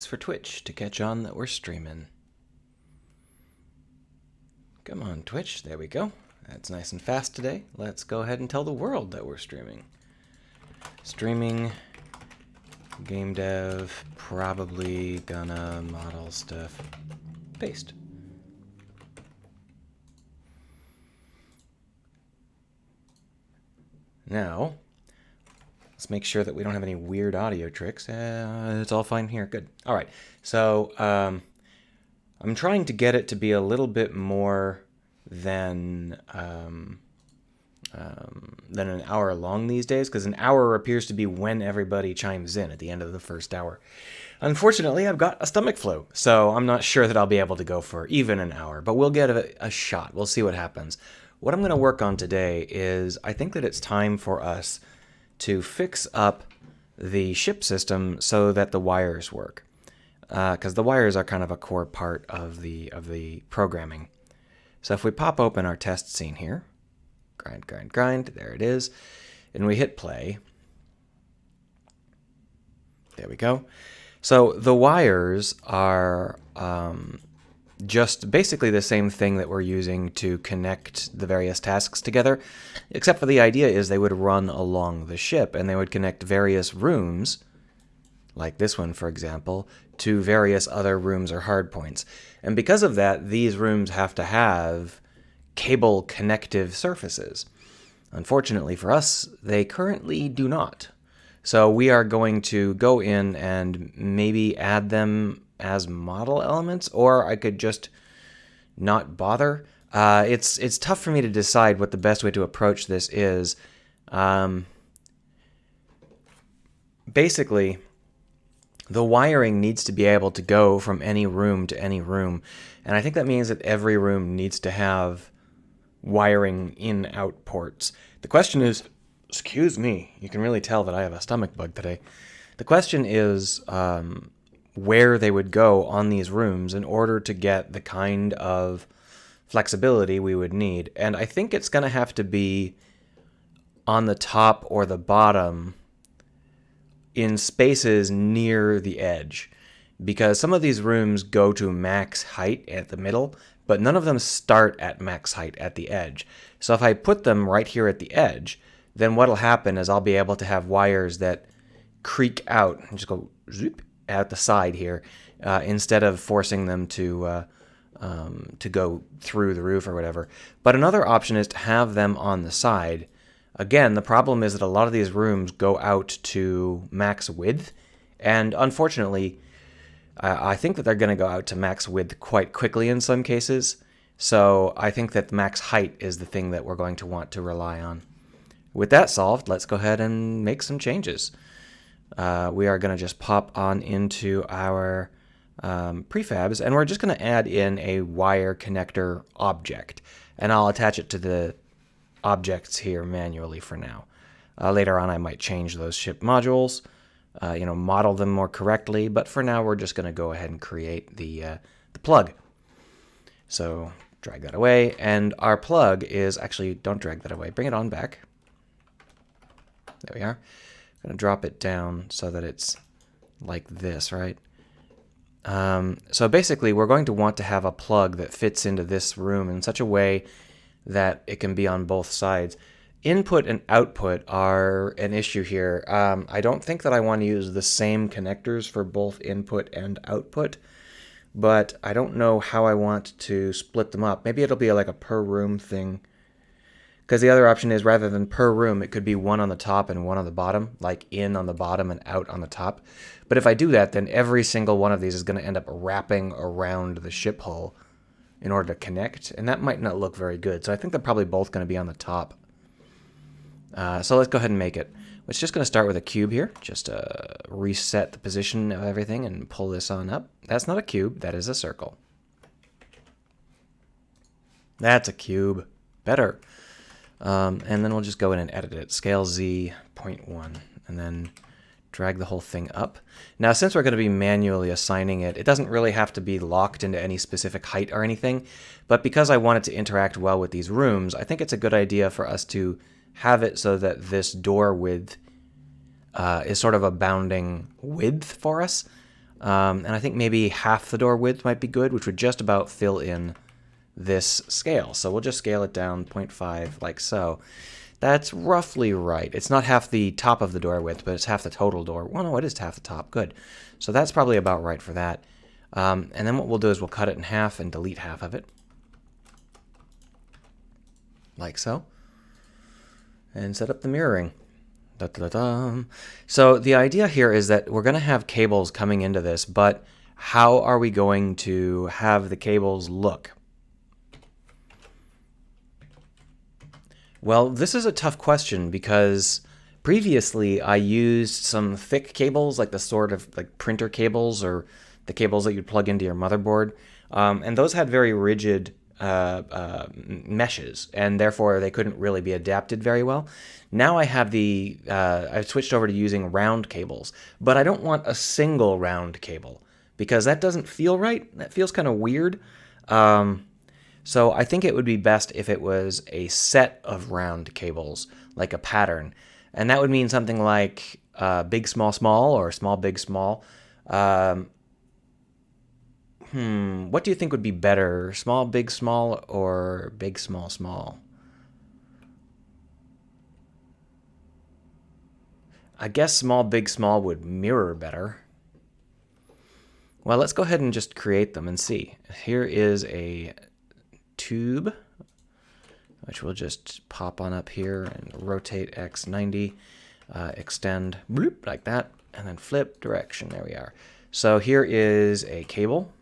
for Twitch to catch on that we're streaming. Come on, Twitch. There we go. That's nice and fast today. Let's go ahead and tell the world that we're streaming. Streaming, game dev, probably gonna model stuff. Paste. Now, let's make sure that we don't have any weird audio tricks. It's all fine here. Good. All right. So I'm trying to get it to be a little bit more than an hour long these days, because an hour appears to be when everybody chimes in at the end of the first hour. Unfortunately, I've got a stomach flu, so I'm not sure that I'll be able to go for even an hour, but we'll get a shot. We'll see what happens. What I'm going to work on today is I think that it's time for us to fix up the ship system so that the wires work, because the wires are kind of a core part of the programming. So if we pop open our test scene here, grind, there it is, and we hit play, there we go. So the wires are just basically the same thing that we're using to connect the various tasks together, except for the idea is they would run along the ship and they would connect various rooms, like this one, for example, to various other rooms or hardpoints. And because of that, these rooms have to have cable connective surfaces. Unfortunately for us, they currently do not. So we are going to go in and maybe add them as model elements, or I could just not bother. It's tough for me to decide what the best way to approach this is. Basically, the wiring needs to be able to go from any room to any room, and I think that means that every room needs to have wiring in-out ports. The question is, excuse me, you can really tell that I have a stomach bug today. The question is where they would go on these rooms in order to get the kind of flexibility we would need. And I think it's going to have to be on the top or the bottom in spaces near the edge, because some of these rooms go to max height at the middle, but none of them start at max height at the edge. So if I put them right here at the edge, then what'll happen is I'll be able to have wires that creak out and just go zoop out the side here, instead of forcing them to go through the roof or whatever. But another option is to have them on the side. Again, the problem is that a lot of these rooms go out to max width, and unfortunately, I think that they're going to go out to max width quite quickly in some cases. So I think that max height is the thing that we're going to want to rely on. With that solved, let's go ahead and make some changes. We are going to just pop on into our prefabs, and we're just going to add in a wire connector object, and I'll attach it to the objects here manually for now. Later on, I might change those ship modules, model them more correctly, but for now, we're just going to go ahead and create the plug. So drag that away, and our plug is actually, don't drag that away, bring it on back. There we are. I'm going to drop it down so that it's like this, right? So basically, we're going to want to have a plug that fits into this room in such a way that it can be on both sides. Input and output are an issue here. I don't think that I want to use the same connectors for both input and output, but I don't know how I want to split them up. Maybe it'll be like a per room thing. Because the other option is, rather than per room, it could be one on the top and one on the bottom, like in on the bottom and out on the top. But if I do that, then every single one of these is going to end up wrapping around the ship hull in order to connect, and that might not look very good. So I think they're probably both going to be on the top. So let's go ahead and make it. It's just going to start with a cube here, just reset the position of everything and pull this on up. That's not a cube, that is a circle. That's a cube. Better. And then we'll just go in and edit it. Scale Z 0.1, and then drag the whole thing up. Now, since we're going to be manually assigning it, it doesn't really have to be locked into any specific height or anything, but because I want it to interact well with these rooms, I think it's a good idea for us to have it so that this door width is sort of a bounding width for us. And I think maybe half the door width might be good, which would just about fill in this scale. So we'll just scale it down 0.5 like so. That's roughly right. It's not half the top of the door width, but it's half the total door. Well, no, it is half the top. Good. So that's probably about right for that. And then what we'll do is we'll cut it in half and delete half of it. Like so. And set up the mirroring. Da-da-da-da. So the idea here is that we're going to have cables coming into this, but how are we going to have the cables look? Well, this is a tough question because previously I used some thick cables, like the sort of like printer cables or the cables that you'd plug into your motherboard, and those had very rigid meshes, and therefore they couldn't really be adapted very well. Now I have I've switched over to using round cables, but I don't want a single round cable because that doesn't feel right. That feels kind of weird. So I think it would be best if it was a set of round cables, like a pattern. And that would mean something like big, small, small, or small, big, small. What do you think would be better? Small, big, small, or big, small, small? I guess small, big, small would mirror better. Well, let's go ahead and just create them and see. Here is a tube, which we'll just pop on up here and rotate X 90, extend bloop, like that, and then flip direction. There we are. So here is a cable.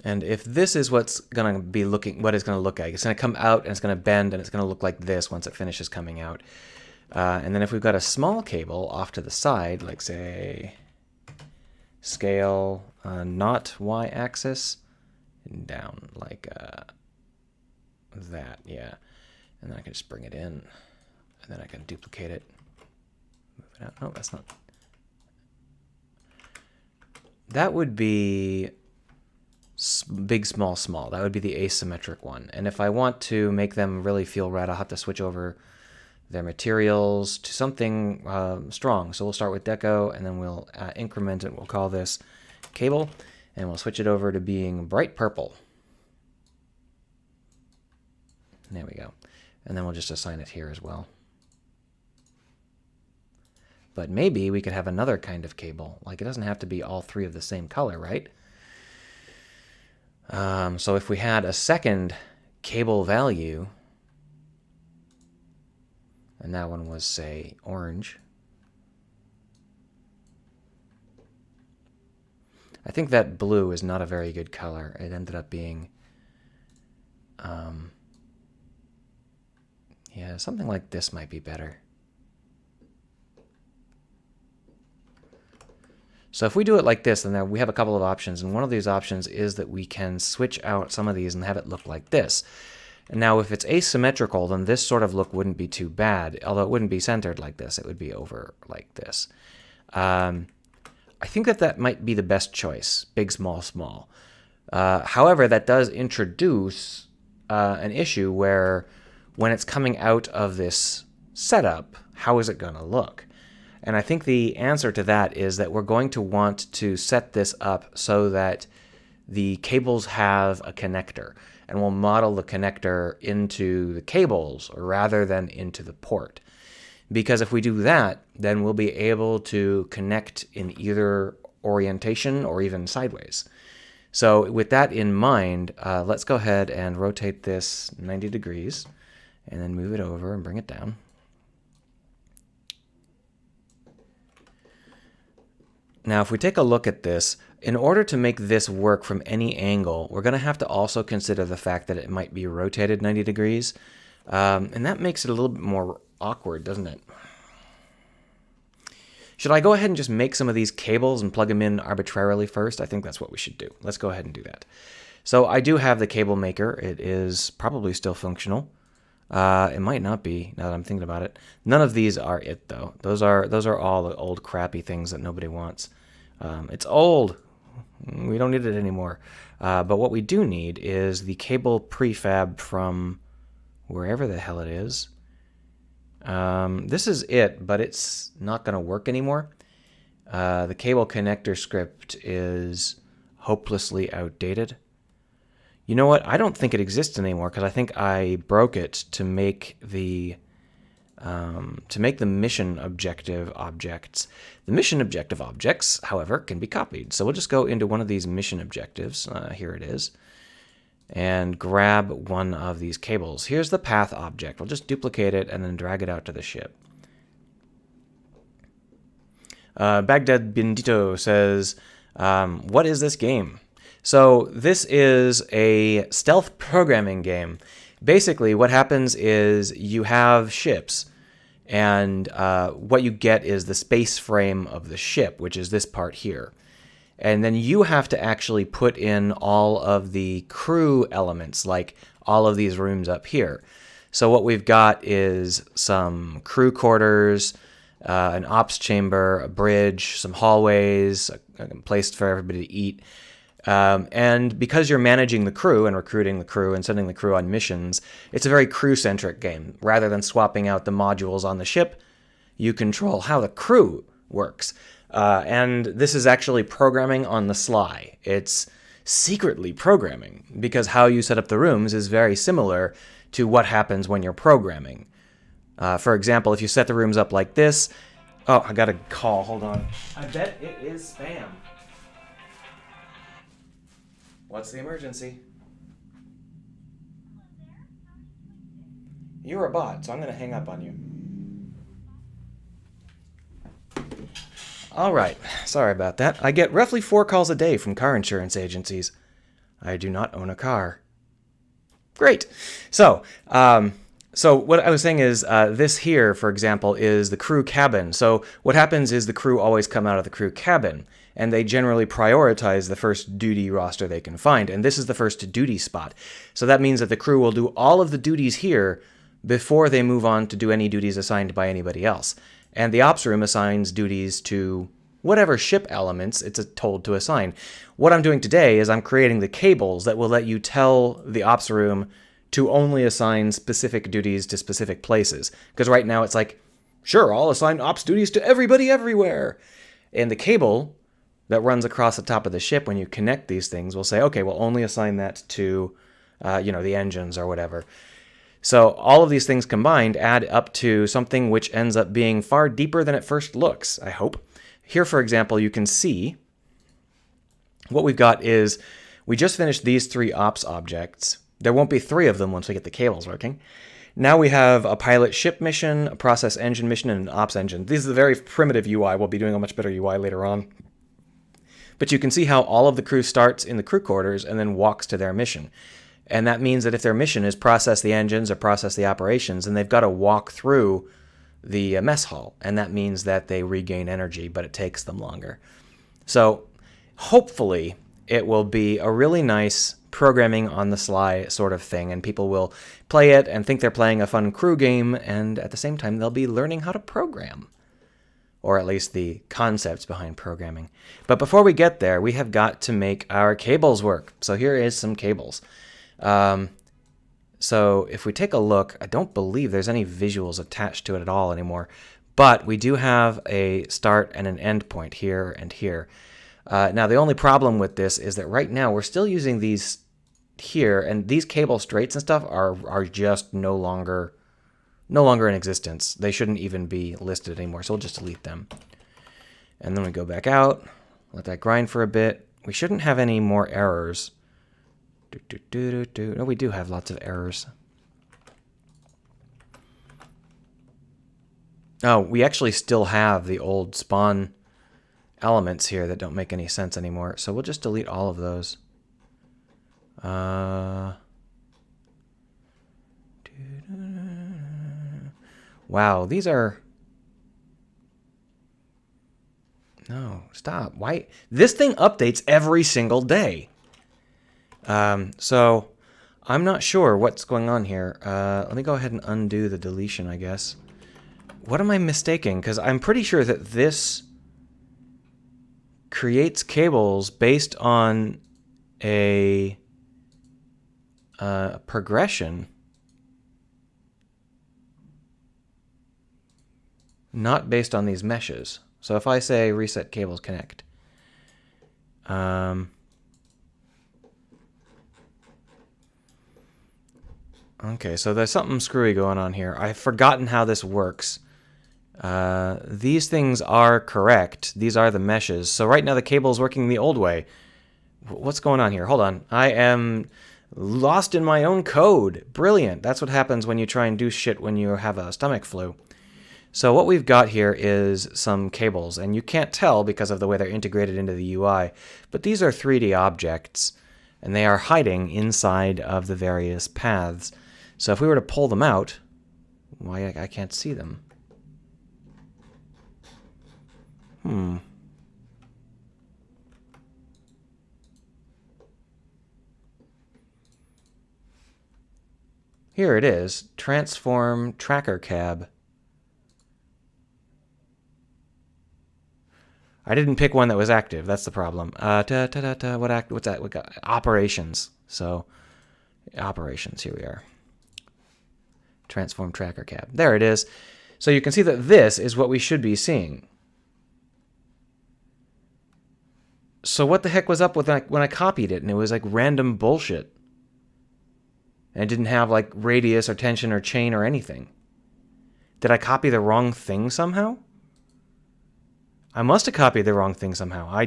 And if this is what's going to be looking, what it's going to look like, it's going to come out and it's going to bend and it's going to look like this once it finishes coming out. And then if we've got a small cable off to the side, like say scale not y-axis down like that, yeah. And then I can just bring it in, and then I can duplicate it, move it out. No, that's not. That would be big, small, small. That would be the asymmetric one. And if I want to make them really feel right, I'll have to switch over their materials to something strong. So we'll start with deco, and then we'll increment it. We'll call this cable, and we'll switch it over to being bright purple. There we go. And then we'll just assign it here as well. But maybe we could have another kind of cable. Like, it doesn't have to be all three of the same color, right? So if we had a second cable value, and that one was, say, orange. I think that blue is not a very good color. It ended up being, yeah, something like this might be better. So if we do it like this, then we have a couple of options, and one of these options is that we can switch out some of these and have it look like this. And now if it's asymmetrical, then this sort of look wouldn't be too bad, although it wouldn't be centered like this. It would be over like this. I think that might be the best choice, big, small, small. However, that does introduce an issue where when it's coming out of this setup, how is it going to look? And I think the answer to that is that we're going to want to set this up so that the cables have a connector, and we'll model the connector into the cables rather than into the port. Because if we do that, then we'll be able to connect in either orientation or even sideways. So with that in mind, let's go ahead and rotate this 90 degrees and then move it over and bring it down. Now, if we take a look at this, in order to make this work from any angle, we're going to have to also consider the fact that it might be rotated 90 degrees. And that makes it a little bit more awkward, doesn't it? Should I go ahead and just make some of these cables and plug them in arbitrarily first? I think that's what we should do. Let's go ahead and do that. So I do have the cable maker. It is probably still functional. It might not be, now that I'm thinking about it. None of these are it, though. Those are all the old crappy things that nobody wants. It's old. We don't need it anymore. But what we do need is the cable prefab from wherever the hell it is. This is it, but it's not going to work anymore. The cable connector script is hopelessly outdated. You know what? I don't think it exists anymore because I think I broke it to make the mission objective objects. The mission objective objects, however, can be copied. So we'll just go into one of these mission objectives. Here it is. And grab one of these cables. Here's the path object. We'll just duplicate it and then drag it out to the ship. Baghdad Bendito says, what is this game? So this is a stealth programming game. Basically, what happens is you have ships, and what you get is the space frame of the ship, which is this part here. And then you have to actually put in all of the crew elements, like all of these rooms up here. So what we've got is some crew quarters, an ops chamber, a bridge, some hallways, a place for everybody to eat. And because you're managing the crew and recruiting the crew and sending the crew on missions, it's a very crew-centric game. Rather than swapping out the modules on the ship, you control how the crew works. And this is actually programming on the sly. It's secretly programming, because how you set up the rooms is very similar to what happens when you're programming. For example, if you set the rooms up like this... Oh, I got a call. Hold on. I bet it is spam. What's the emergency? You're a bot, so I'm going to hang up on you. All right. Sorry about that. I get roughly 4 calls a day from car insurance agencies. I do not own a car. Great. So what I was saying is this here, for example, is the crew cabin. So what happens is the crew always come out of the crew cabin, and they generally prioritize the first duty roster they can find. And this is the first duty spot. So that means that the crew will do all of the duties here before they move on to do any duties assigned by anybody else. And the ops room assigns duties to whatever ship elements it's told to assign. What I'm doing today is I'm creating the cables that will let you tell the ops room to only assign specific duties to specific places. Because right now it's like, sure, I'll assign ops duties to everybody everywhere. And the cable that runs across the top of the ship when you connect these things will say, okay, we'll only assign that to, the engines or whatever. So all of these things combined add up to something which ends up being far deeper than it first looks, I hope. Here, for example, you can see what we've got is we just finished these 3 ops objects. There won't be 3 of them once we get the cables working. Now we have a pilot ship mission, a process engine mission, and an ops engine. This is a very primitive UI. We'll be doing a much better UI later on. But you can see how all of the crew starts in the crew quarters and then walks to their mission. And that means that if their mission is process the engines or process the operations, then they've got to walk through the mess hall. And that means that they regain energy, but it takes them longer. So hopefully it will be a really nice programming on the sly sort of thing, and people will play it and think they're playing a fun crew game, and at the same time they'll be learning how to program. Or at least the concepts behind programming. But before we get there, we have got to make our cables work. So here is some cables. So if we take a look, I don't believe there's any visuals attached to it at all anymore. But we do have a start and an end point here and here. Now, the only problem with this is that right now we're still using these here, and these cable straights and stuff are just no longer in existence. They shouldn't even be listed anymore, so we'll just delete them. And then we go back out, let that grind for a bit. We shouldn't have any more errors. No, we do have lots of errors. Oh, we actually still have the old spawn elements here that don't make any sense anymore, so we'll just delete all of those. Wow, these are... No, stop. Why? This thing updates every single day. So I'm not sure what's going on here. Let me go ahead and undo the deletion, I guess. What am I mistaking? Because I'm pretty sure that this creates cables based on a progression. not based on these meshes. So if I say reset cables connect, okay, so there's something screwy going on here. I've forgotten how this works. These things are correct. These are the meshes. So right now the cable is working the old way. What's going on here? Hold on. I am lost in my own code. Brilliant. That's what happens when you try and do shit when you have a stomach flu. So what we've got here is some cables, and you can't tell because of the way they're integrated into the UI, but these are 3D objects, and they are hiding inside of the various paths. So if we were to pull them out, why, I can't see them. Here it is, transform tracker cab. I didn't pick one that was active. That's the problem. What's that? We got operations. So operations. Here we are. Transform tracker cab. There it is. So you can see that this is what we should be seeing. So what the heck was up with that when I copied it and it was like random bullshit? And it didn't have like radius or tension or chain or anything. Did I copy the wrong thing somehow? I must have copied the wrong thing somehow. I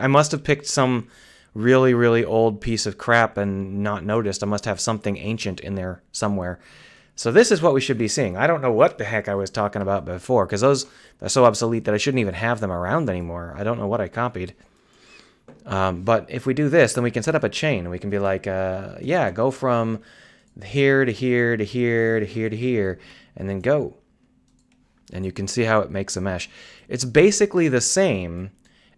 must have picked some really, really old piece of crap and not noticed. I must have something ancient in there somewhere. So this is what we should be seeing. I don't know what the heck I was talking about before, because those are so obsolete that I shouldn't even have them around anymore. I don't know what I copied. But if we do this, then we can set up a chain. We can be like, yeah, go from here to here to here to here to here, and then go. And you can see how it makes a mesh. It's basically the same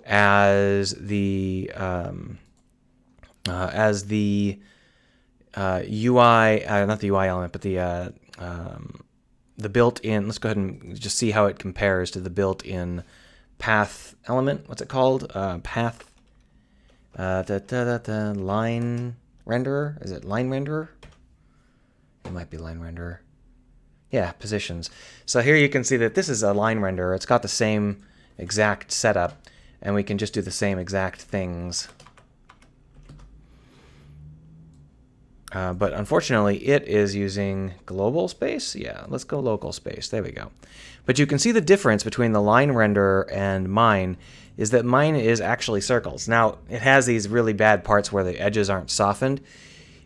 as the UI, not the UI element, but the built-in. Let's go ahead and just see how it compares to the built-in path element. What's it called? Path. Line renderer. Is it line renderer? It might be line renderer. Yeah, positions. So here you can see that this is a line renderer. It's got the same exact setup, and we can just do the same exact things. But unfortunately, it is using global space. Yeah, let's go local space. There we go. But you can see the difference between the line renderer and mine is that mine is actually circles. Now, it has these really bad parts where the edges aren't softened.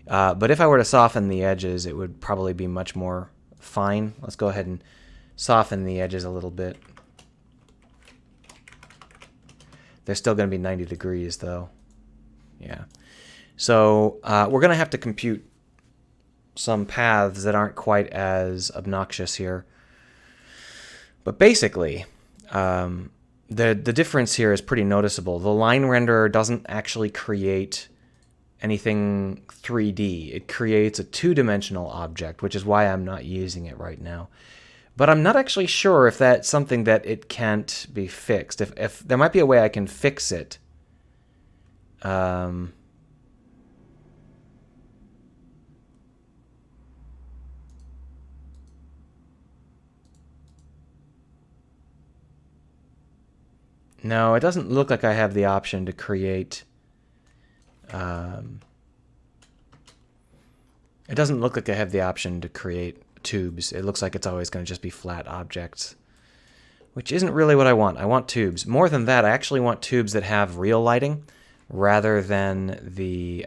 But if I were to soften the edges, it would probably be much more fine. Let's go ahead and soften the edges a little bit. They're still going to be 90 degrees, though. Yeah. So we're going to have to compute some paths that aren't quite as obnoxious here. But basically, the difference here is pretty noticeable. The line renderer doesn't actually create anything 3D. It creates a two-dimensional object, which is why I'm not using it right now. But I'm not actually sure if that's something that it can't be fixed. If there might be a way I can fix it. No, it doesn't look like I have the option to create... it doesn't look like I have the option to create tubes. It looks like it's always going to just be flat objects, which isn't really what I want. I want tubes. More than that, I actually want tubes that have real lighting rather than the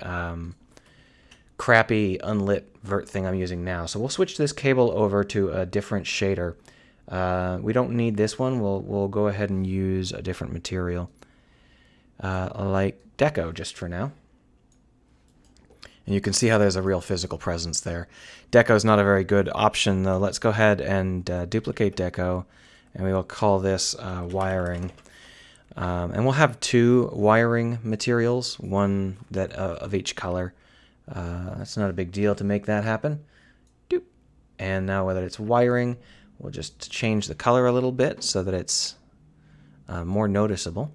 crappy unlit vert thing I'm using now. So we'll switch this cable over to a different shader. We don't need this one. We'll go ahead and use a different material, like Deco, just for now. And you can see how there's a real physical presence there. Deco is not a very good option, though. Let's go ahead and duplicate Deco, and we will call this wiring. And we'll have two wiring materials, one that of each color. That's not a big deal to make that happen. Doop. And now whether it's wiring, we'll just change the color a little bit so that it's more noticeable.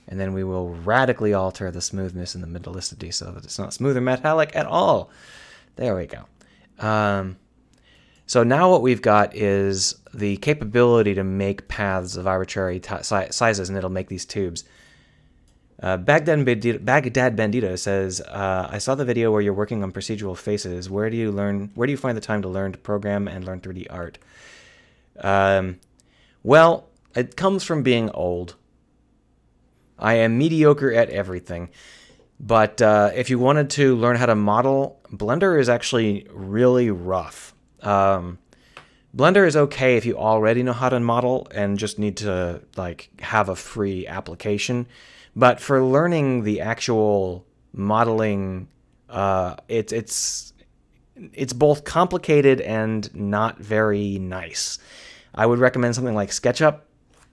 And then we will radically alter the smoothness and the metallicity so that it's not smooth or metallic at all. There we go. So now what we've got is the capability to make paths of arbitrary sizes, and it'll make these tubes. Baghdad Bandito says, I saw the video where you're working on procedural faces. Where do you find the time to learn to program and learn 3D art? Well, it comes from being old. I am mediocre at everything. But if you wanted to learn how to model, Blender is actually really rough. Blender is okay if you already know how to model and just need to like have a free application. But for learning the actual modeling, it's both complicated and not very nice. I would recommend something like SketchUp.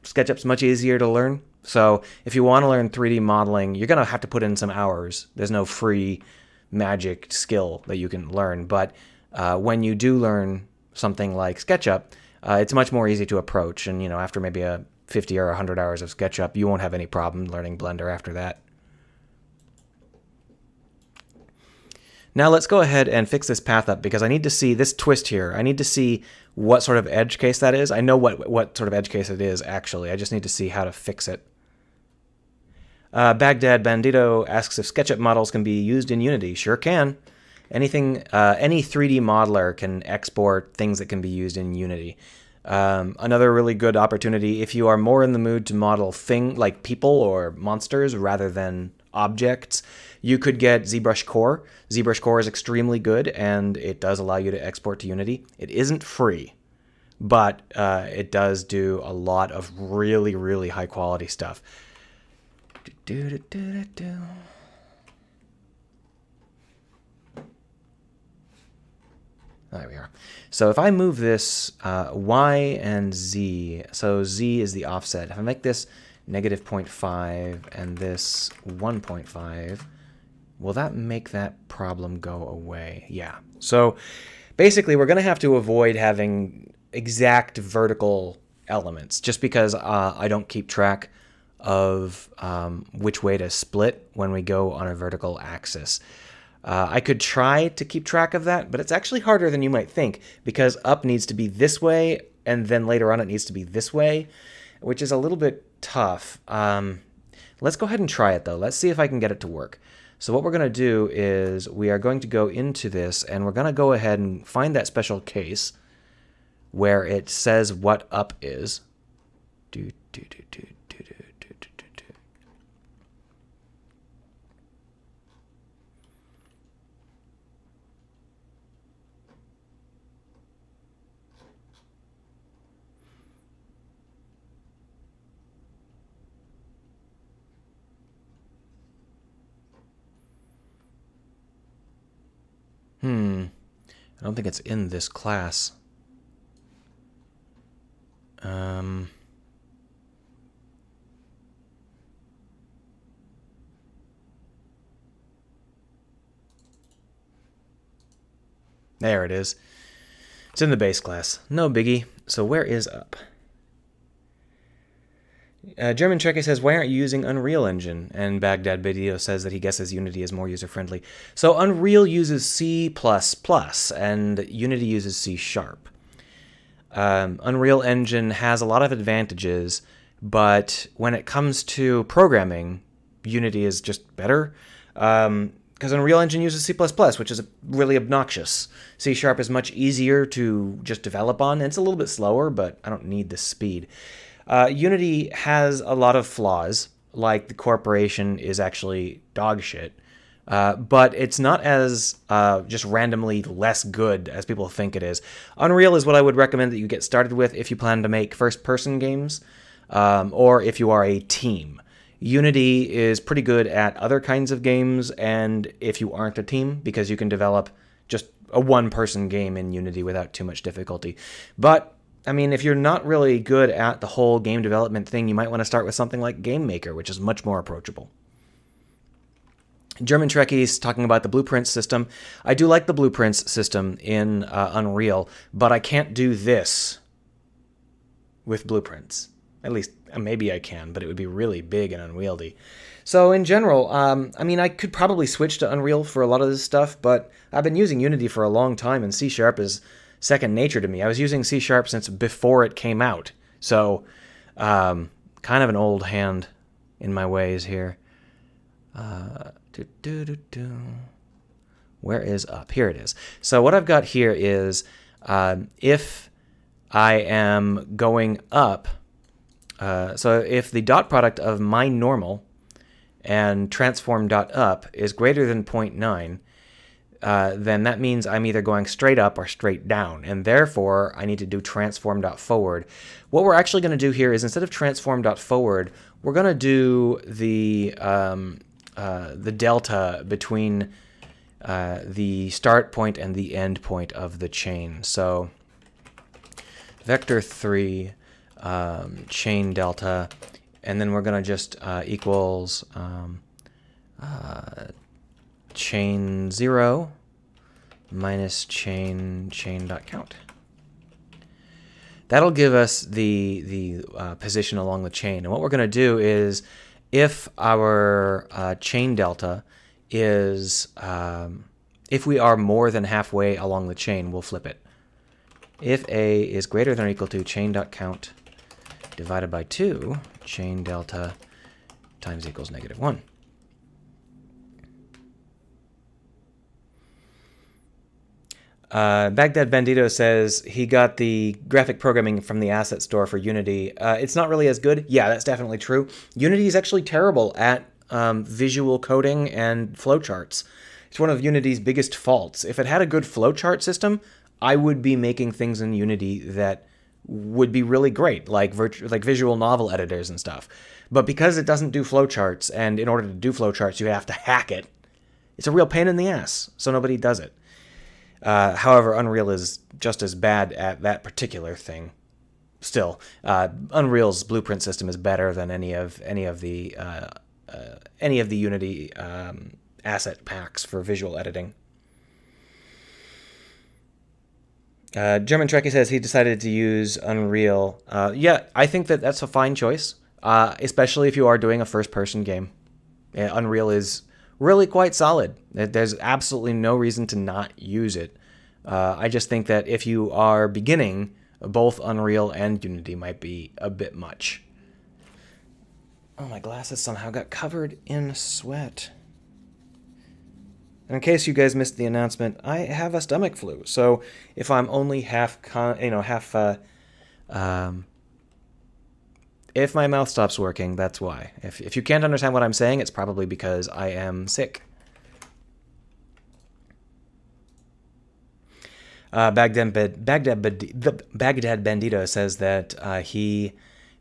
SketchUp's much easier to learn. So if you want to learn 3D modeling, you're going to have to put in some hours. There's no free magic skill that you can learn. But when you do learn something like SketchUp, it's much more easy to approach. And, after maybe a 50 or 100 hours of SketchUp, you won't have any problem learning Blender after that. Now let's go ahead and fix this path up because I need to see this twist here. I need to see what sort of edge case that is. I know what sort of edge case it is, actually. I just need to see how to fix it. Baghdad Bandito asks if SketchUp models can be used in Unity. Sure can. Any 3D modeler can export things that can be used in Unity. Another really good opportunity, if you are more in the mood to model like people or monsters rather than objects, you could get ZBrush Core. ZBrush Core is extremely good, and it does allow you to export to Unity. It isn't free, but it does do a lot of really, really high-quality stuff. There we are. So if I move this Y and Z, so Z is the offset. If I make this -0.5 and this 1.5, will that make that problem go away? Yeah. So basically we're going to have to avoid having exact vertical elements just because I don't keep track of which way to split when we go on a vertical axis. I could try to keep track of that, but it's actually harder than you might think because up needs to be this way, and then later on it needs to be this way, which is a little bit tough. Let's go ahead and try it, though. Let's see if I can get it to work. So what we're going to do is we are going to go into this, and we're going to go ahead and find that special case where it says what up is. I don't think it's in this class. There it is. It's in the base class. No biggie. So where is up? German Trekkie says, why aren't you using Unreal Engine? And Baghdad Bandito says that he guesses Unity is more user-friendly. So Unreal uses C++, and Unity uses C#. Unreal Engine has a lot of advantages, but when it comes to programming, Unity is just better. Because Unreal Engine uses C++, which is really obnoxious. C# is much easier to just develop on, and it's a little bit slower, but I don't need the speed. Unity has a lot of flaws, like the corporation is actually dog shit, but it's not as just randomly less good as people think it is. Unreal is what I would recommend that you get started with if you plan to make first-person games, or if you are a team. Unity is pretty good at other kinds of games, and if you aren't a team, because you can develop just a one-person game in Unity without too much difficulty. But I mean, if you're not really good at the whole game development thing, you might want to start with something like GameMaker, which is much more approachable. German Trekkie's talking about the blueprints system. I do like the blueprints system in Unreal, but I can't do this with blueprints. At least, maybe I can, but it would be really big and unwieldy. So in general, I mean, I could probably switch to Unreal for a lot of this stuff, but I've been using Unity for a long time, and C# is second nature to me. I was using C# since before it came out. So kind of an old hand in my ways here. Where is up? Here it is. So what I've got here is if I am going up, so if the dot product of my normal and transform.up is greater than 0.9, then that means I'm either going straight up or straight down, and therefore I need to do transform.forward. What we're actually going to do here is instead of transform.forward, we're going to do the delta between the start point and the end point of the chain. So vector 3 chain delta, and then we're going to just equals chain 0 minus chain.count. That'll give us the position along the chain. And what we're going to do is, if our chain delta is, if we are more than halfway along the chain, we'll flip it. If A is greater than or equal to chain.count divided by 2, chain delta times equals -1. Baghdad Bandito says he got the graphic programming from the asset store for Unity. It's not really as good. Yeah, that's definitely true. Unity is actually terrible at visual coding and flowcharts. It's one of Unity's biggest faults. If it had a good flowchart system, I would be making things in Unity that would be really great, like visual novel editors and stuff. But because it doesn't do flowcharts, and in order to do flowcharts, you have to hack it, it's a real pain in the ass, so nobody does it. However, Unreal is just as bad at that particular thing. Still, Unreal's blueprint system is better than any of the Unity asset packs for visual editing. German Trekkie says he decided to use Unreal. Yeah, I think that's a fine choice, especially if you are doing a first-person game. Yeah, Unreal is really quite solid. There's absolutely no reason to not use it. I just think that if you are beginning, both Unreal and Unity might be a bit much. Oh, my glasses somehow got covered in sweat. In case you guys missed the announcement, I have a stomach flu. So if I'm only if my mouth stops working, that's why. If you can't understand what I'm saying, it's probably because I am sick. Baghdad Bandito says that he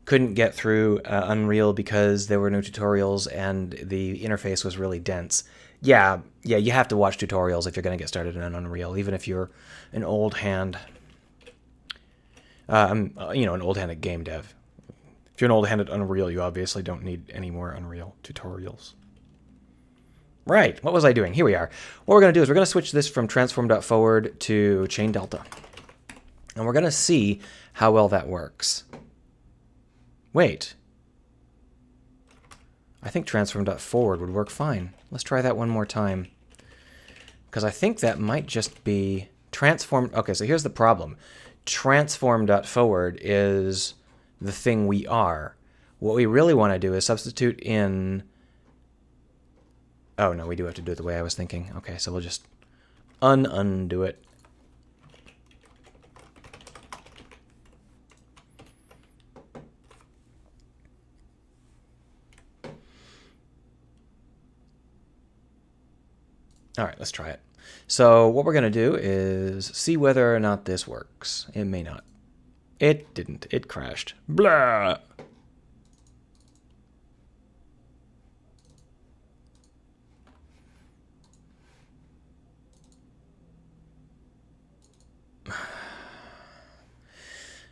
couldn't get through Unreal because there were no tutorials and the interface was really dense. Yeah, you have to watch tutorials if you're going to get started in Unreal, even if you're an old hand. An old hand at game dev. If you're an old hand at Unreal, you obviously don't need any more Unreal tutorials. Right, what was I doing? Here we are. What we're going to do is we're going to switch this from transform.forward to chain delta. And we're going to see how well that works. Wait. I think transform.forward would work fine. Let's try that one more time. Because I think that might just be transform. Okay, so here's the problem. Transform.forward is the thing we are. What we really want to do is substitute in... Oh, no, we do have to do it the way I was thinking. Okay, so we'll just undo it. All right, let's try it. So what we're going to do is see whether or not this works. It may not. It didn't. It crashed. Blah!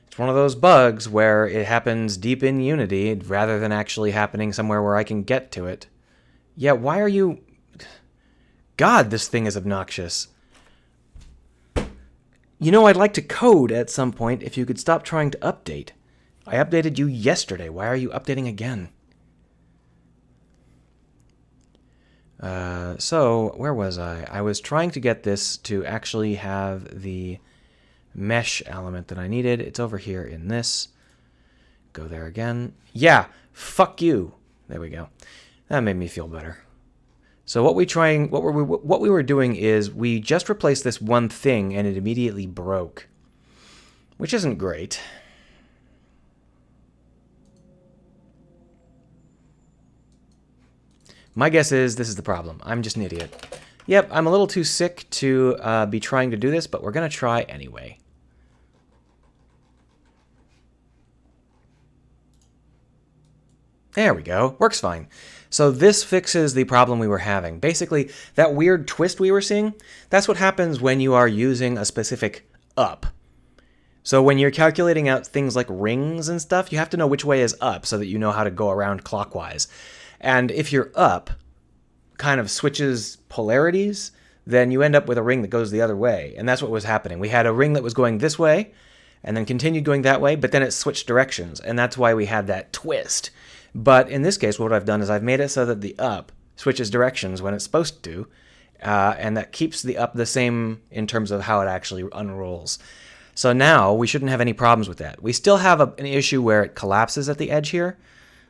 It's one of those bugs where it happens deep in Unity rather than actually happening somewhere where I can get to it. Yeah, why are you... God, this thing is obnoxious. You know, I'd like to code at some point if you could stop trying to update. I updated you yesterday. Why are you updating again? So, where was I? I was trying to get this to actually have the mesh element that I needed. It's over here in this. Go there again. Yeah, fuck you. There we go. That made me feel better. So what we were doing is we just replaced this one thing and it immediately broke, which isn't great. My guess is this is the problem. I'm just an idiot. Yep, I'm a little too sick to be trying to do this, but we're going to try anyway. There we go. Works fine. So this fixes the problem we were having. Basically, that weird twist we were seeing, that's what happens when you are using a specific up. So when you're calculating out things like rings and stuff, you have to know which way is up so that you know how to go around clockwise. And if your up kind of switches polarities, then you end up with a ring that goes the other way. And that's what was happening. We had a ring that was going this way and then continued going that way, but then it switched directions. And that's why we had that twist. But in this case, what I've done is I've made it so that the up switches directions when it's supposed to, and that keeps the up the same in terms of how it actually unrolls. So now we shouldn't have any problems with that. We still have an issue where it collapses at the edge here,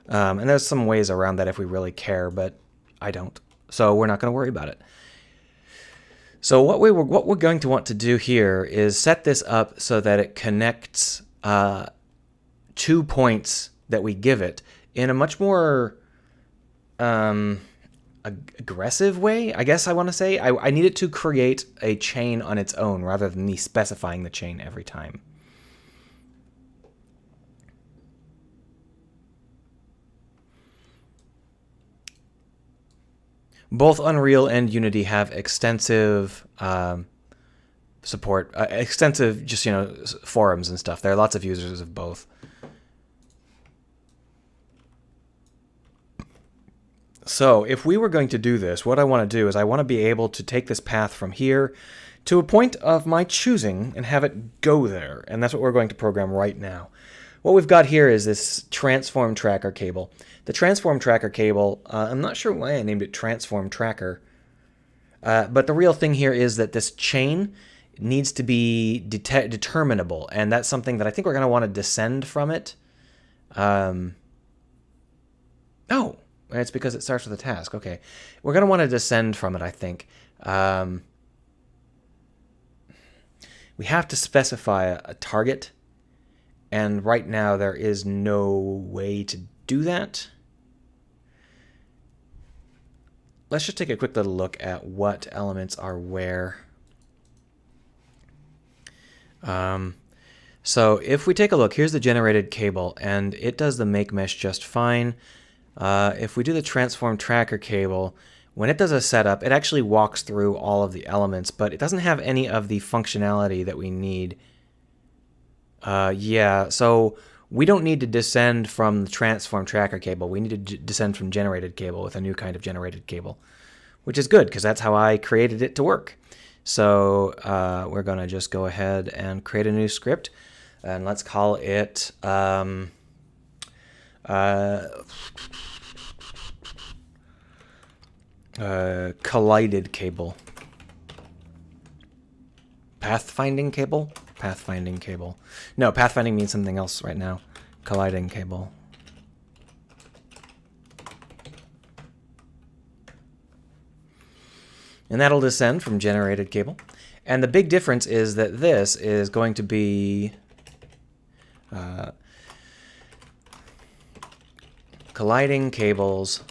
and there's some ways around that if we really care, but I don't. So we're not going to worry about it. So what we're going to want to do here is set this up so that it connects 2 points that we give it in a much more aggressive way, I guess I want to say. I need it to create a chain on its own rather than me specifying the chain every time. Both Unreal and Unity have extensive support, extensive just, forums and stuff. There are lots of users of both. So if we were going to do this, what I want to do is I want to be able to take this path from here to a point of my choosing and have it go there. And that's what we're going to program right now. What we've got here is this transform tracker cable. The transform tracker cable, I'm not sure why I named it transform tracker, but the real thing here is that this chain needs to be determinable, and that's something that I think we're going to want to descend from it. Oh, it's because it starts with a task. Okay, we're going to want to descend from it, I think. We have to specify a target, and right now there is no way to do that. Let's just take a quick little look at what elements are where. So if we take a look, here's the generated cable, and it does the make mesh just fine. If we do the transform tracker cable, when it does a setup, it actually walks through all of the elements, but it doesn't have any of the functionality that we need. Yeah, so we don't need to descend from the transform tracker cable. We need to descend from generated cable with a new kind of generated cable, which is good because that's how I created it to work. So we're going to just go ahead and create a new script, and let's call it collided cable. Pathfinding cable? Pathfinding cable. No, pathfinding means something else right now. Colliding cable. And that'll descend from generated cable. And the big difference is that this is going to be colliding cables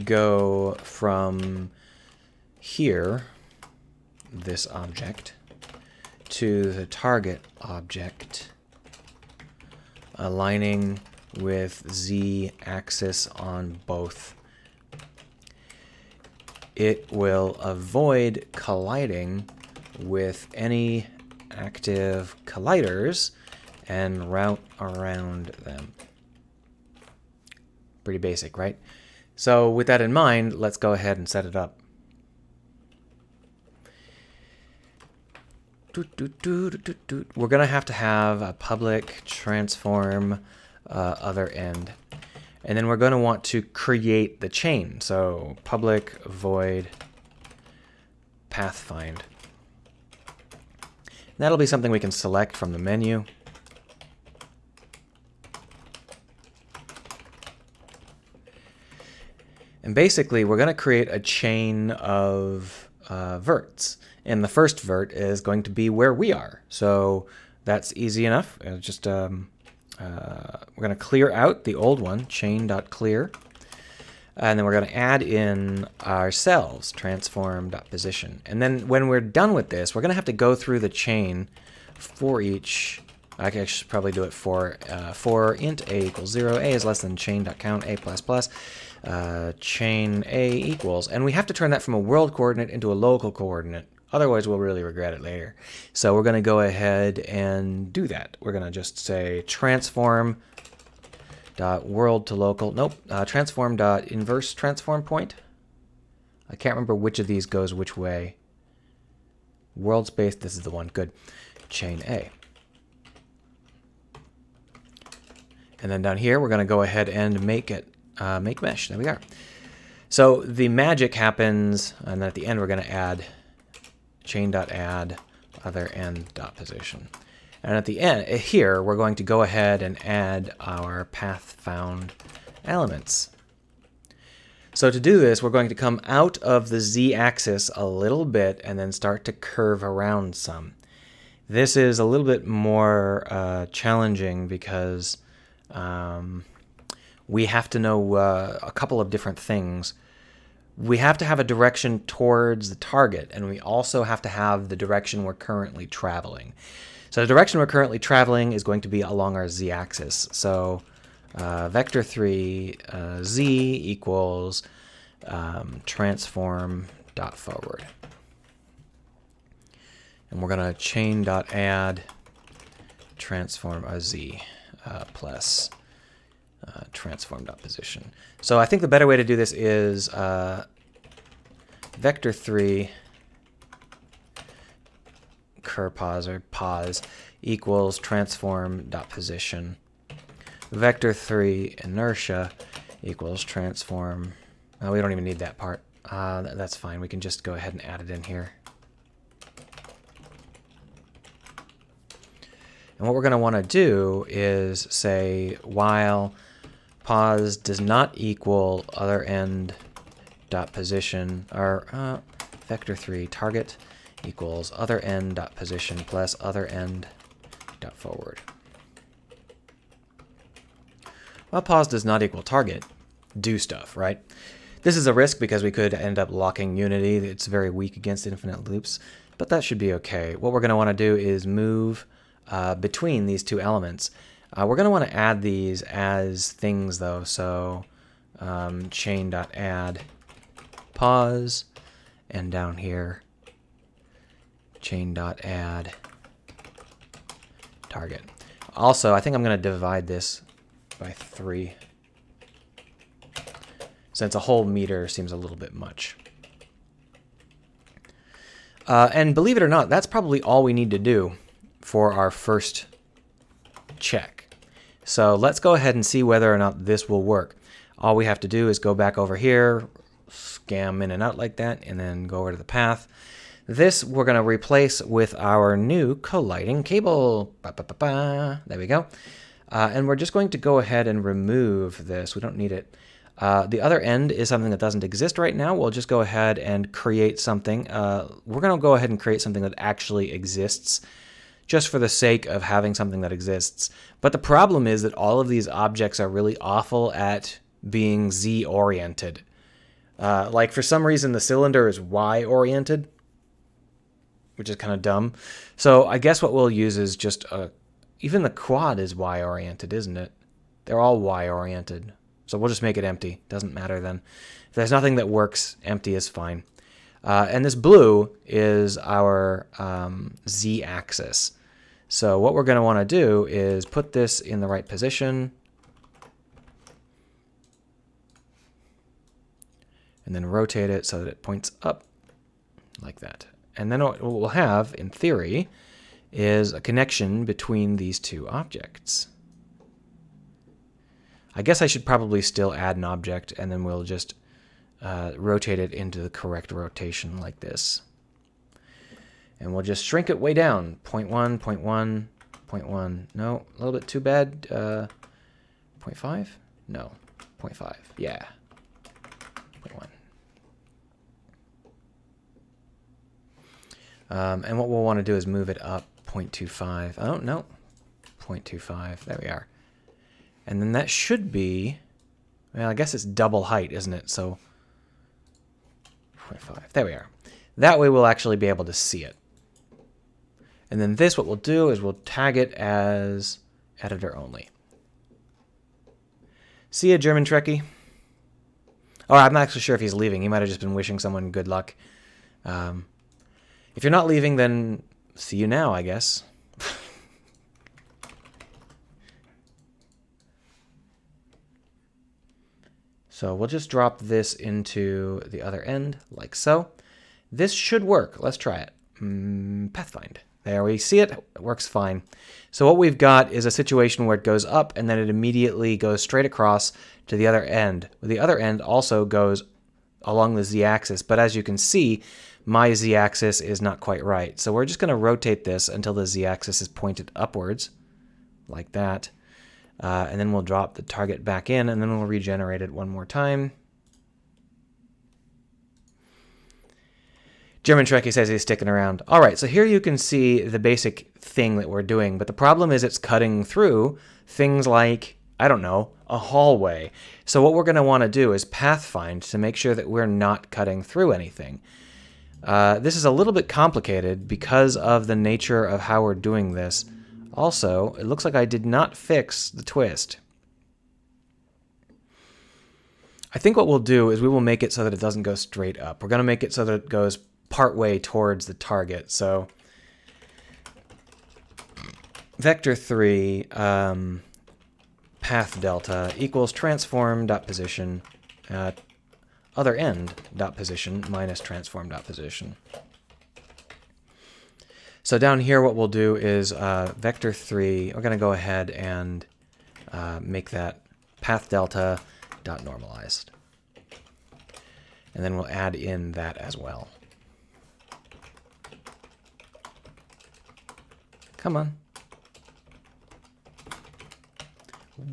go from here, this object, to the target object, aligning with z-axis on both. It will avoid colliding with any active colliders and route around them. Pretty basic, right? So with that in mind, let's go ahead and set it up. We're going to have a public transform other end. And then we're going to want to create the chain. So public void pathfind. That'll be something we can select from the menu. And basically, we're going to create a chain of verts. And the first vert is going to be where we are. So that's easy enough. We're going to clear out the old one, chain.clear. And then we're going to add in ourselves, transform.position. And then when we're done with this, we're going to have to go through the chain for each. I should probably do it for int a equals 0, a is less than chain.count, a plus plus, chain a equals. And we have to turn that from a world coordinate into a local coordinate. Otherwise, we'll really regret it later. So we're going to go ahead and do that. We're going to just say transform dot world to local. Nope. Transform dot inverse transform point. I can't remember which of these goes which way. World space. This is the one. Good. Chain A. And then down here, we're going to go ahead and make it make mesh. There we are. So the magic happens, and then at the end, we're going to add chain.add other end.position. And at the end here, we're going to go ahead and add our path found elements. So to do this, we're going to come out of the z-axis a little bit and then start to curve around some. This is a little bit more challenging because we have to know a couple of different things. We have to have a direction towards the target, and we also have to have the direction we're currently traveling. So the direction we're currently traveling is going to be along our z-axis. So vector 3 z equals transform dot forward. And we're going to chain dot add transform a z plus transform dot position. So I think the better way to do this is vector 3 cur pos equals transform dot position. Vector 3 inertia equals transform. Oh, we don't even need that part. That's fine. We can just go ahead and add it in here. And what we're going to want to do is say while pos does not equal other end dot position, or vector 3 target equals other end dot position plus other end dot forward. Well, pos does not equal target, do stuff, right? This is a risk because we could end up locking Unity. It's very weak against infinite loops, but that should be okay. What we're going to want to do is move between these two elements. We're going to want to add these as things, though. So chain.add pos, and down here, chain.add target. Also, I think I'm going to divide this by 3, since a whole meter seems a little bit much. And believe it or not, that's probably all we need to do for our first check. So let's go ahead and see whether or not this will work. All we have to do is go back over here, scam in and out like that, and then go over to the path. This we're going to replace with our new colliding cable. There we go. And we're just going to go ahead and remove this. We don't need it. The other end is something that doesn't exist right now. We'll just go ahead and create something. We're going to go ahead and create something that actually exists, just for the sake of having something that exists. But the problem is that all of these objects are really awful at being Z-oriented. Like for some reason the cylinder is Y-oriented, which is kind of dumb. So I guess what we'll use is just even the quad is Y-oriented, isn't it? They're all Y-oriented. So we'll just make it empty. Doesn't matter then. If there's nothing that works, empty is fine. And this blue is our Z-axis. So what we're going to want to do is put this in the right position. And then rotate it so that it points up like that. And then what we'll have, in theory, is a connection between these two objects. I guess I should probably still add an object, and then we'll just rotate it into the correct rotation like this. And we'll just shrink it way down. 0.1, 0.1, 0.1. No, a little bit too bad. 0.5? No, 0.5. Yeah. 0.1. And what we'll want to do is move it up 0.25. Oh, no. 0.25. There we are. And then that should be, well, I guess it's double height, isn't it? So 0.5. There we are. That way we'll actually be able to see it. And then this, what we'll do is we'll tag it as editor only. See ya, German Trekkie. Oh, I'm not actually sure if he's leaving. He might have just been wishing someone good luck. If you're not leaving, then see you now, I guess. So we'll just drop this into the other end, like so. This should work. Let's try it. Pathfind. There we see it. It works fine. So what we've got is a situation where it goes up and then it immediately goes straight across to the other end. The other end also goes along the z-axis, but as you can see, my z-axis is not quite right. So we're just going to rotate this until the z-axis is pointed upwards, like that. And then we'll drop the target back in, and then we'll regenerate it one more time. German Trekkie says he's sticking around. All right, so here you can see the basic thing that we're doing, but the problem is it's cutting through things like, I don't know, a hallway. So what we're going to want to do is pathfind to make sure that we're not cutting through anything. This is a little bit complicated because of the nature of how we're doing this. Also, it looks like I did not fix the twist. I think what we'll do is we will make it so that it doesn't go straight up. We're going to make it so that it goes partway towards the target. So vector 3 path delta equals transform.position other end.position minus transform.position. So down here what we'll do is vector 3, we're going to go ahead and make that path delta dot normalized. And then we'll add in that as well. Come on.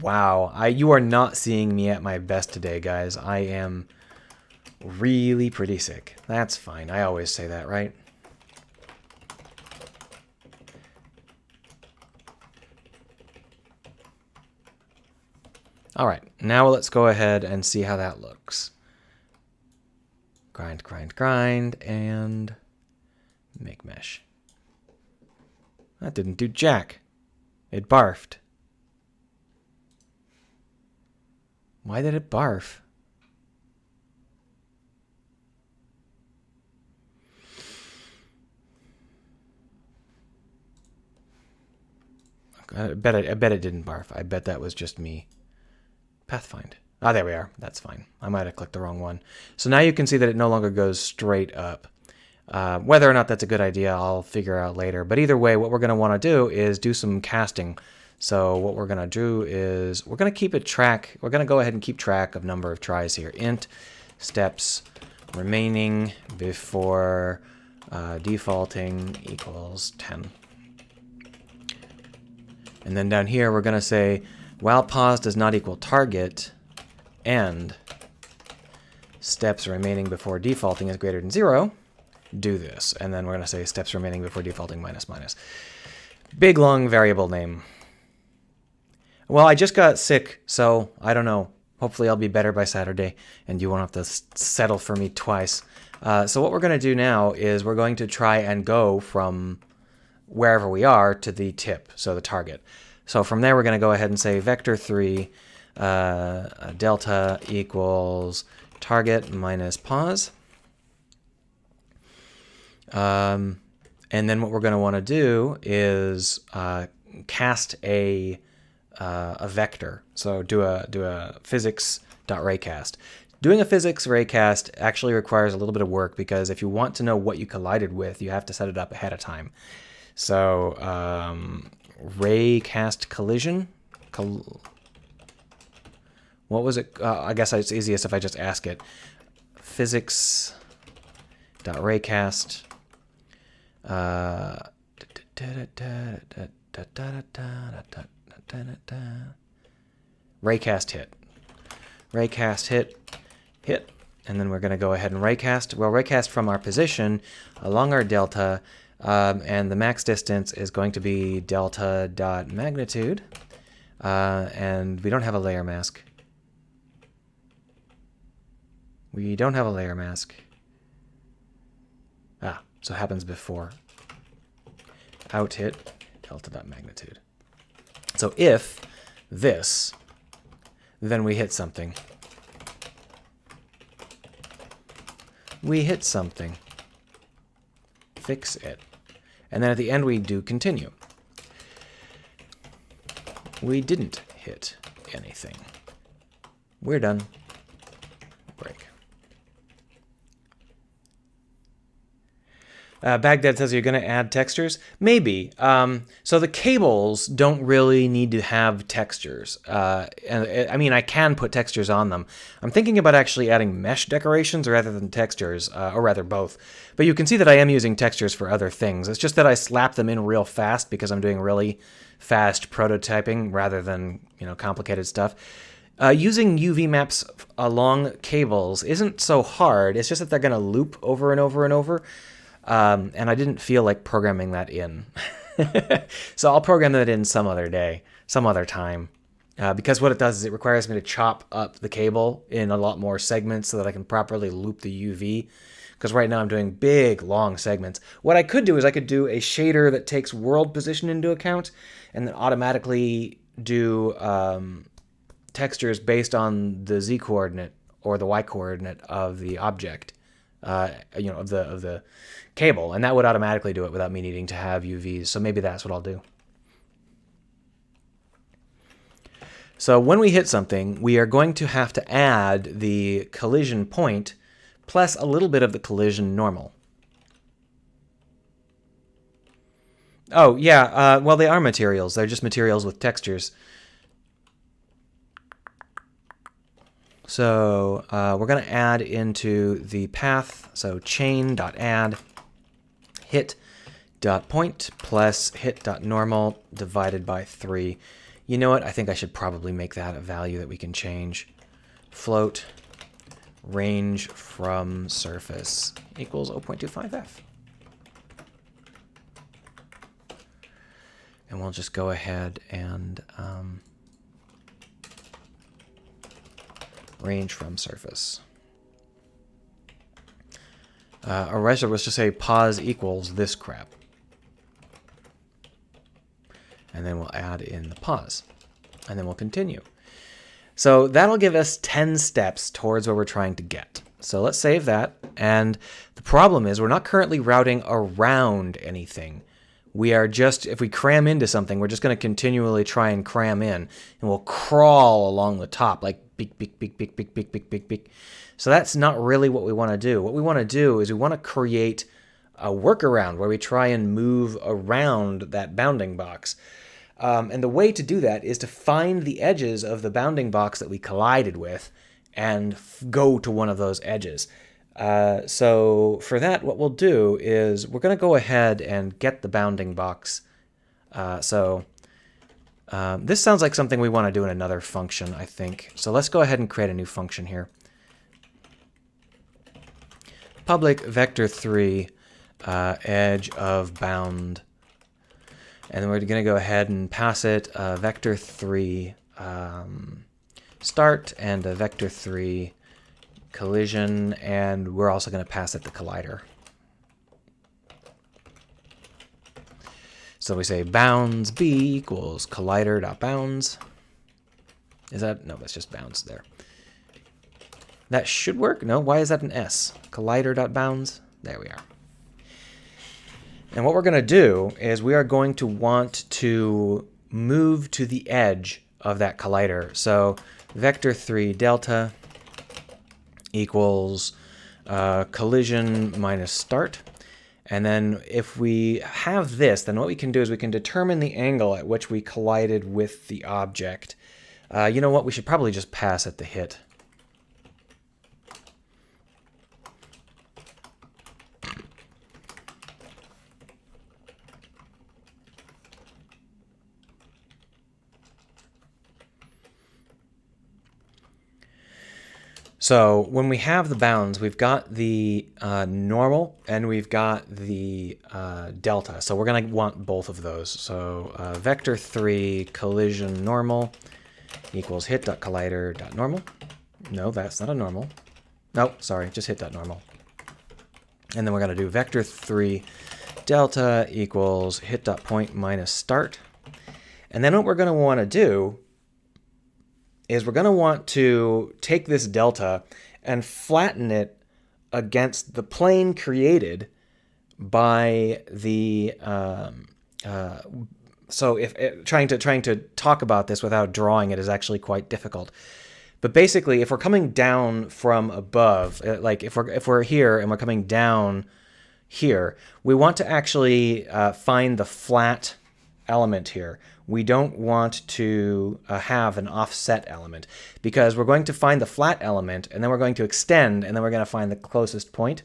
Wow, you are not seeing me at my best today, guys. I am really pretty sick. That's fine. I always say that, right? All right, now let's go ahead and see how that looks. Grind, grind, grind, and make mesh. That didn't do jack. It barfed. Why did it barf? I bet it didn't barf. I bet that was just me. Pathfind. Ah, there we are. That's fine. I might have clicked the wrong one. So now you can see that it no longer goes straight up. Whether or not that's a good idea, I'll figure out later. But either way, what we're going to want to do is do some casting. So what we're going to do is we're going to keep a track. We're going to go ahead and keep track of number of tries here. Int steps remaining before defaulting equals 10. And then down here, we're going to say while pause does not equal target and steps remaining before defaulting is greater than 0, do this. And then we're going to say steps remaining before defaulting minus minus. Big, long variable name. Well, I just got sick, so I don't know. Hopefully I'll be better by Saturday, and you won't have to settle for me twice. So what we're going to do now is we're going to try and go from wherever we are to the tip, so the target. So from there, we're going to go ahead and say vector 3 delta equals target minus pause. And then what we're going to want to do is cast a vector. So do a physics.raycast. Doing a physics raycast actually requires a little bit of work because if you want to know what you collided with, you have to set it up ahead of time. So raycast collision. What was it? I guess it's easiest if I just ask it. Physics.raycast. Raycast hit. Raycast hit, hit. And then we're going to go ahead and raycast. Well, raycast from our position along our delta. And the max distance is going to be delta dot magnitude. And we don't have a layer mask. We don't have a layer mask. So it happens before. Out hit, delta dot magnitude. So if this, then we hit something. We hit something. Fix it. And then at the end we do continue. We didn't hit anything. We're done. Break. Baghdad says you're going to add textures. Maybe. So the cables don't really need to have textures. And I mean, I can put textures on them. I'm thinking about actually adding mesh decorations rather than textures, or rather both. But you can see that I am using textures for other things. It's just that I slap them in real fast because I'm doing really fast prototyping rather than, complicated stuff. Using UV maps along cables isn't so hard. It's just that they're going to loop over and over and over. And I didn't feel like programming that in. So I'll program that in some other day, some other time. Because what it does is it requires me to chop up the cable in a lot more segments so that I can properly loop the UV. Because right now I'm doing big, long segments. What I could do is I could do a shader that takes world position into account and then automatically do textures based on the Z coordinate or the Y coordinate of the object. Of the cable, and that would automatically do it without me needing to have UVs. So maybe that's what I'll do. So when we hit something, we are going to have to add the collision point plus a little bit of the collision normal. Oh, yeah, well, they are materials. They're just materials with textures. So we're going to add into the path, so chain.add hit.point plus hit.normal divided by 3. You know what? I think I should probably make that a value that we can change. Float range from surface equals 0.25f. And we'll just go ahead and range from surface. Or rather, let's just say pos equals this crap. And then we'll add in the pos. And then we'll continue. So that'll give us 10 steps towards where we're trying to get. So let's save that. And the problem is we're not currently routing around anything. We are just, if we cram into something, we're just going to continually try and cram in. And we'll crawl along the top, like beak, beak, beak, beak, beak, beak, beak, beak, beak. So that's not really what we want to do. What we want to do is we want to create a workaround where we try and move around that bounding box. And the way to do that is to find the edges of the bounding box that we collided with and go to one of those edges. So for that, what we'll do is we're going to go ahead and get the bounding box. This sounds like something we want to do in another function, I think. So let's go ahead and create a new function here. Public vector3 edge of bound. And then we're going to go ahead and pass it a vector3 start and a vector3 collision, and we're also going to pass it the collider. So we say bounds b equals collider.bounds. Is that? No, that's just bounds there. That should work. No, why is that an S? Collider.bounds. There we are. And what we're going to do is we are going to want to move to the edge of that collider. So vector3 delta equals collision minus start. And then if we have this, then what we can do is we can determine the angle at which we collided with the object. You know what? We should probably just pass it the hit. So when we have the bounds, we've got the normal and we've got the delta. So we're going to want both of those. So vector3 collision normal equals hit.collider.normal. No, that's not a normal. No, sorry, just hit.normal. And then we're going to do vector3 delta equals hit.point minus start. And then what we're going to want to do is we're going to want to take this delta and flatten it against the plane created by the so if trying to talk about this without drawing it is actually quite difficult. But basically, if we're coming down from above, like if we're here and we're coming down here, we want to actually find the flat element here. We don't want to have an offset element, because we're going to find the flat element and then we're going to extend and then we're going to find the closest point,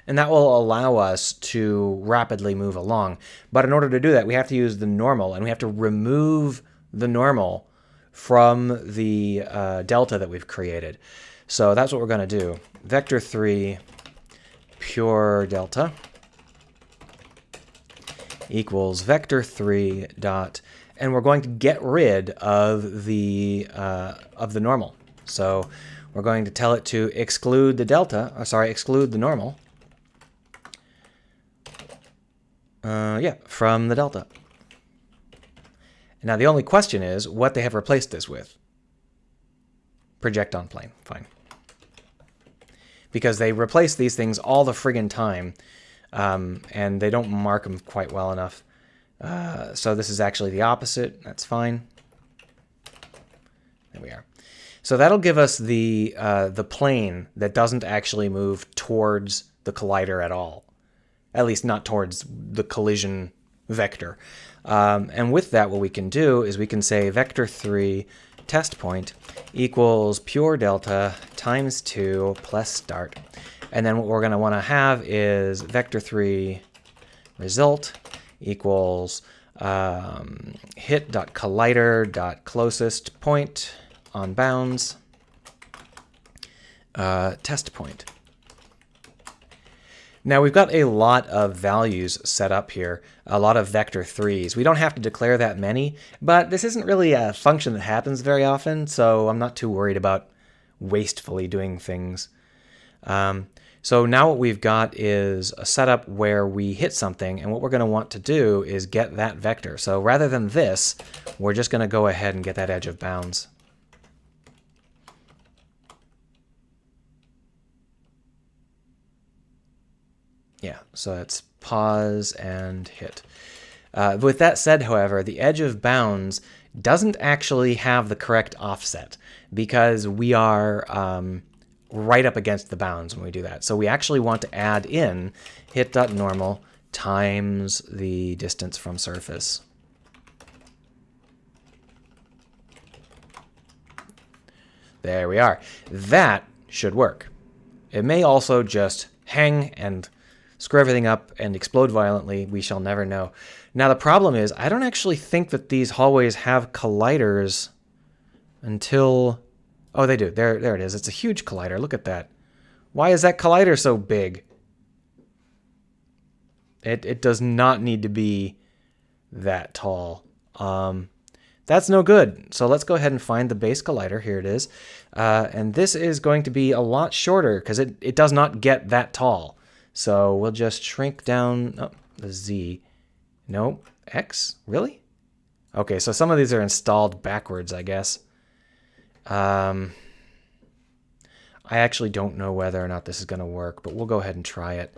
and that will allow us to rapidly move along. But in order to do that, we have to use the normal, and we have to remove the normal from the delta that we've created. So that's what we're going to do. Vector3 pure delta equals vector3 dot, and we're going to get rid of the normal. So we're going to tell it to exclude the delta, exclude the normal. From the delta. Now the only question is what they have replaced this with. Project on plane, fine. Because they replace these things all the friggin' time, and they don't mark them quite well enough. So this is actually the opposite. That's fine. There we are. So that'll give us the plane that doesn't actually move towards the collider at all. At least not towards the collision vector. And with that, what we can do is we can say vector3 test point equals pure delta times 2 plus start. And then what we're going to want to have is vector3 result equals hit.collider.closest point on bounds test point. Now we've got a lot of values set up here, a lot of vector3s. We don't have to declare that many, but this isn't really a function that happens very often, so I'm not too worried about wastefully doing things. So now what we've got is a setup where we hit something, and what we're going to want to do is get that vector. So rather than this, we're just going to go ahead and get that edge of bounds. Yeah, so it's pause and hit. With that said, however, the edge of bounds doesn't actually have the correct offset because we are right up against the bounds when we do that. So we actually want to add in hit.normal times the distance from surface. There we are. That should work. It may also just hang and screw everything up and explode violently. We shall never know. Now the problem is I don't actually think that these hallways have colliders until... Oh, they do. There it is. It's a huge collider. Look at that. Why is that collider so big? It does not need to be that tall. That's no good. So let's go ahead and find the base collider. Here it is. And this is going to be a lot shorter because it does not get that tall. So we'll just shrink down the Z. No, X? Really? Okay, so some of these are installed backwards, I guess. I actually don't know whether or not this is going to work, but we'll go ahead and try it.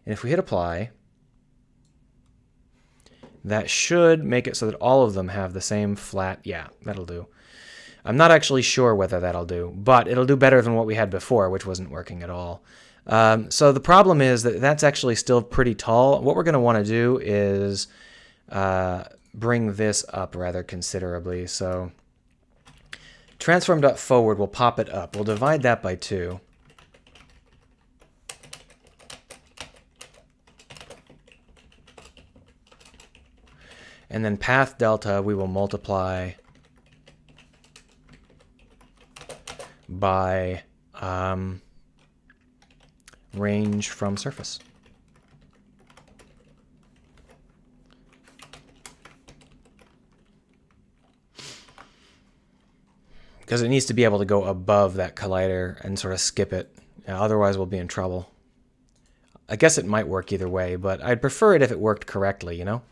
And if we hit apply, that should make it so that all of them have the same flat. Yeah, that'll do. I'm not actually sure whether that'll do, but it'll do better than what we had before, which wasn't working at all. So the problem is that that's actually still pretty tall. What we're going to want to do is bring this up rather considerably. So transform.forward will pop it up. We'll divide that by 2. And then path delta we will multiply by range from surface. Because it needs to be able to go above that collider and sort of skip it. Otherwise, we'll be in trouble. I guess it might work either way, but I'd prefer it if it worked correctly, you know?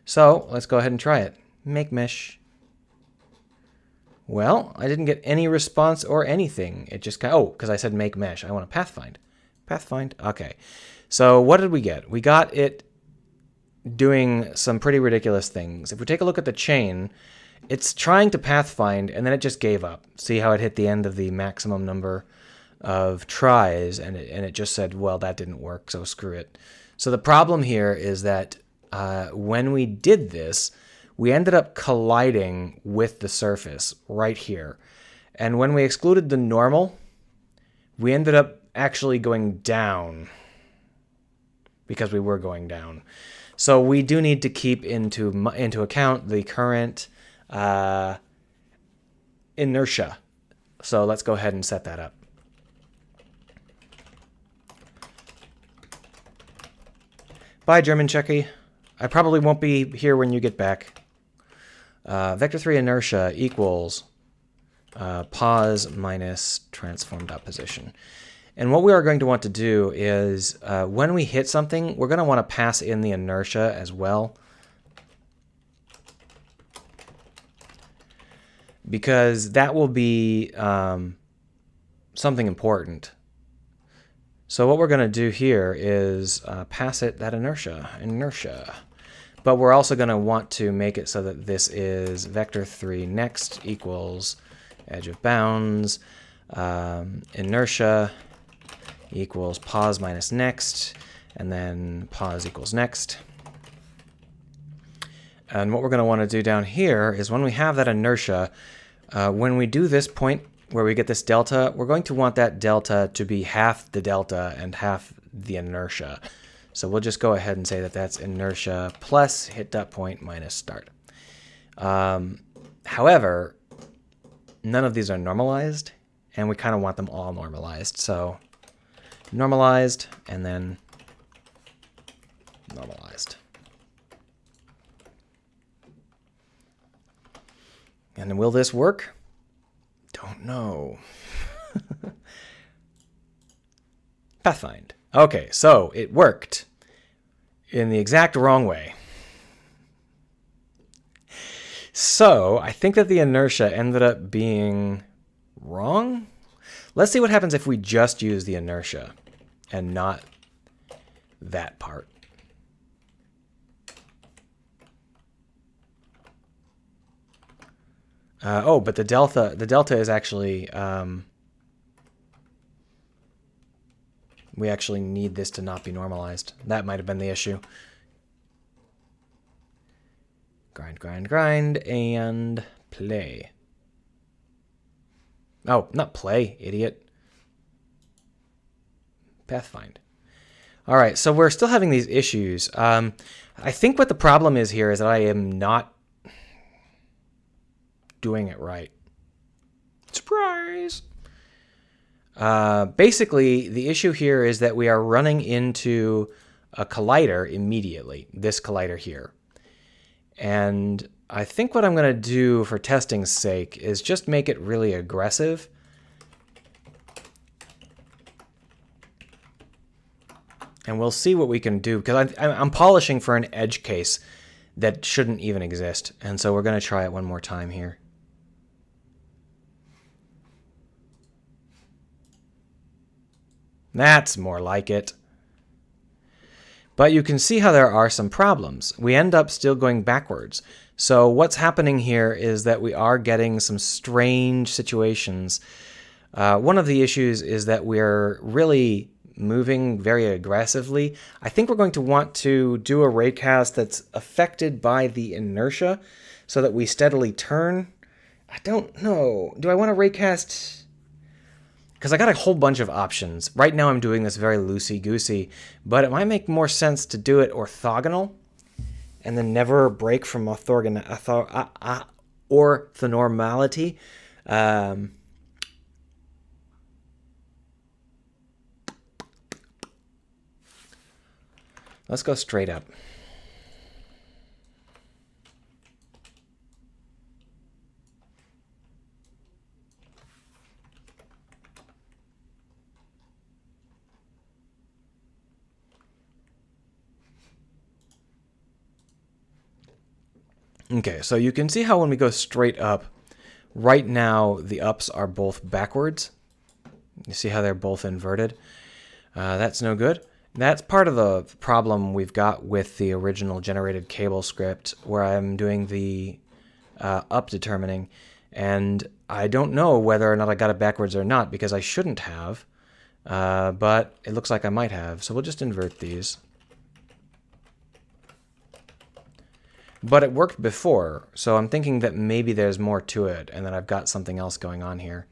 So let's go ahead and try it. Make mesh. Well, I didn't get any response or anything. It just kind of, oh, because I said make mesh. I want to pathfind. Pathfind? Okay. So what did we get? We got it doing some pretty ridiculous things. If we take a look at the chain, it's trying to pathfind, and then it just gave up. See how it hit the end of the maximum number of tries, and it just said, well, that didn't work, so screw it. So the problem here is that when we did this, we ended up colliding with the surface right here. And when we excluded the normal, we ended up actually going down because we were going down. So we do need to keep into account the current inertia. So let's go ahead and set that up. Bye, German Checky. I probably won't be here when you get back. Vector 3 inertia equals pos minus transform.position. And what we are going to want to do is when we hit something, we're going to want to pass in the inertia as well. Because that will be something important. So what we're going to do here is pass it that inertia. But we're also going to want to make it so that this is vector 3 next equals edge of bounds, inertia equals pos minus next, and then pos equals next. And what we're going to want to do down here is when we have that inertia, when we do this point where we get this delta, we're going to want that delta to be half the delta and half the inertia. So we'll just go ahead and say that that's inertia plus hit dot point minus start. However, none of these are normalized, and we kind of want them all normalized. So normalized and then normalized. And will this work? Don't know. Pathfind. Okay, so it worked in the exact wrong way. So I think that the inertia ended up being wrong. Let's see what happens if we just use the inertia and not that part. Oh, but the delta is actually, we actually need this to not be normalized. That might have been the issue. Grind, grind, grind, and play. Oh, not play, idiot. Pathfind. All right, so we're still having these issues. I think what the problem is here is that I am not doing it right. Surprise! Basically, the issue here is that we are running into a collider immediately, this collider here. And I think what I'm going to do for testing's sake is just make it really aggressive. And we'll see what we can do, because I'm polishing for an edge case that shouldn't even exist. And so we're going to try it one more time here. That's more like it. But you can see how there are some problems. We end up still going backwards. So what's happening here is that we are getting some strange situations. One of the issues is that we're really moving very aggressively. I think we're going to want to do a raycast that's affected by the inertia so that we steadily turn. I don't know. Do I want to raycast? Because I got a whole bunch of options. Right now I'm doing this very loosey-goosey, but it might make more sense to do it orthogonal and then never break from orthonormality. Let's go straight up. Okay, so you can see how when we go straight up, right now the ups are both backwards. You see how they're both inverted? That's no good. That's part of the problem we've got with the original generated cable script where I'm doing the up determining, and I don't know whether or not I got it backwards or not because I shouldn't have, but it looks like I might have, so we'll just invert these. But it worked before, so I'm thinking that maybe there's more to it and that I've got something else going on here.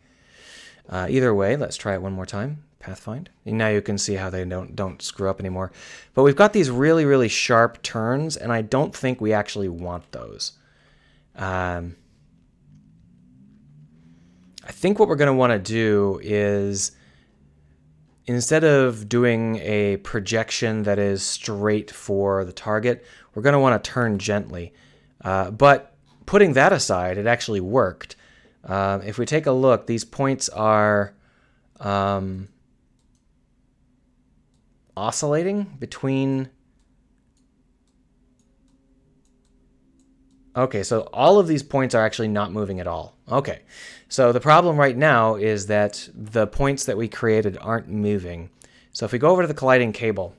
Either way, let's try it one more time. Pathfind. And now you can see how they don't screw up anymore. But we've got these really, really sharp turns, and I don't think we actually want those. I think what we're going to want to do is, instead of doing a projection that is straight for the target, we're going to want to turn gently. But putting that aside, it actually worked. If we take a look, these points are oscillating between... Okay, so all of these points are actually not moving at all. Okay, so the problem right now is that the points that we created aren't moving. So if we go over to the colliding cable,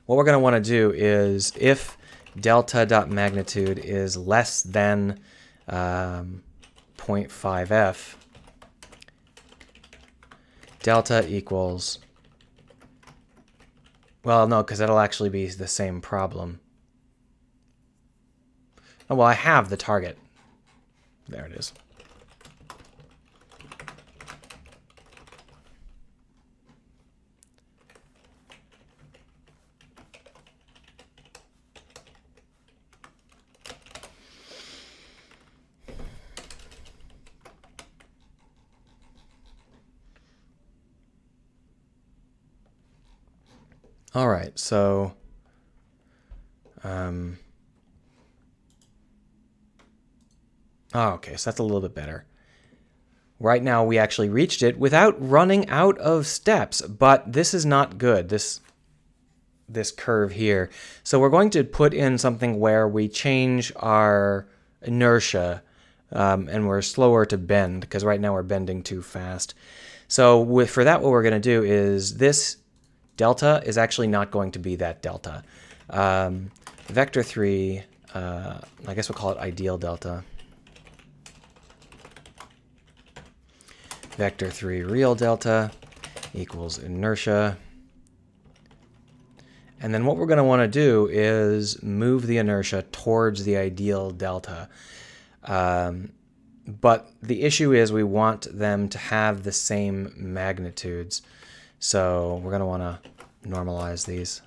what we're going to want to do is if delta.magnitude is less than 0.5f, delta equals... Well, no, because that'll actually be the same problem. Oh, well, I have the target. There it is. All right, so okay, so that's a little bit better. Right now we actually reached it without running out of steps, but this is not good, this curve here. So we're going to put in something where we change our inertia and we're slower to bend, because right now we're bending too fast. So for that, what we're going to do is this delta is actually not going to be that delta. Vector 3, I guess we'll call it ideal delta. Vector 3 real delta equals inertia. And then what we're going to want to do is move the inertia towards the ideal delta. But the issue is we want them to have the same magnitudes. So we're going to want to normalize these.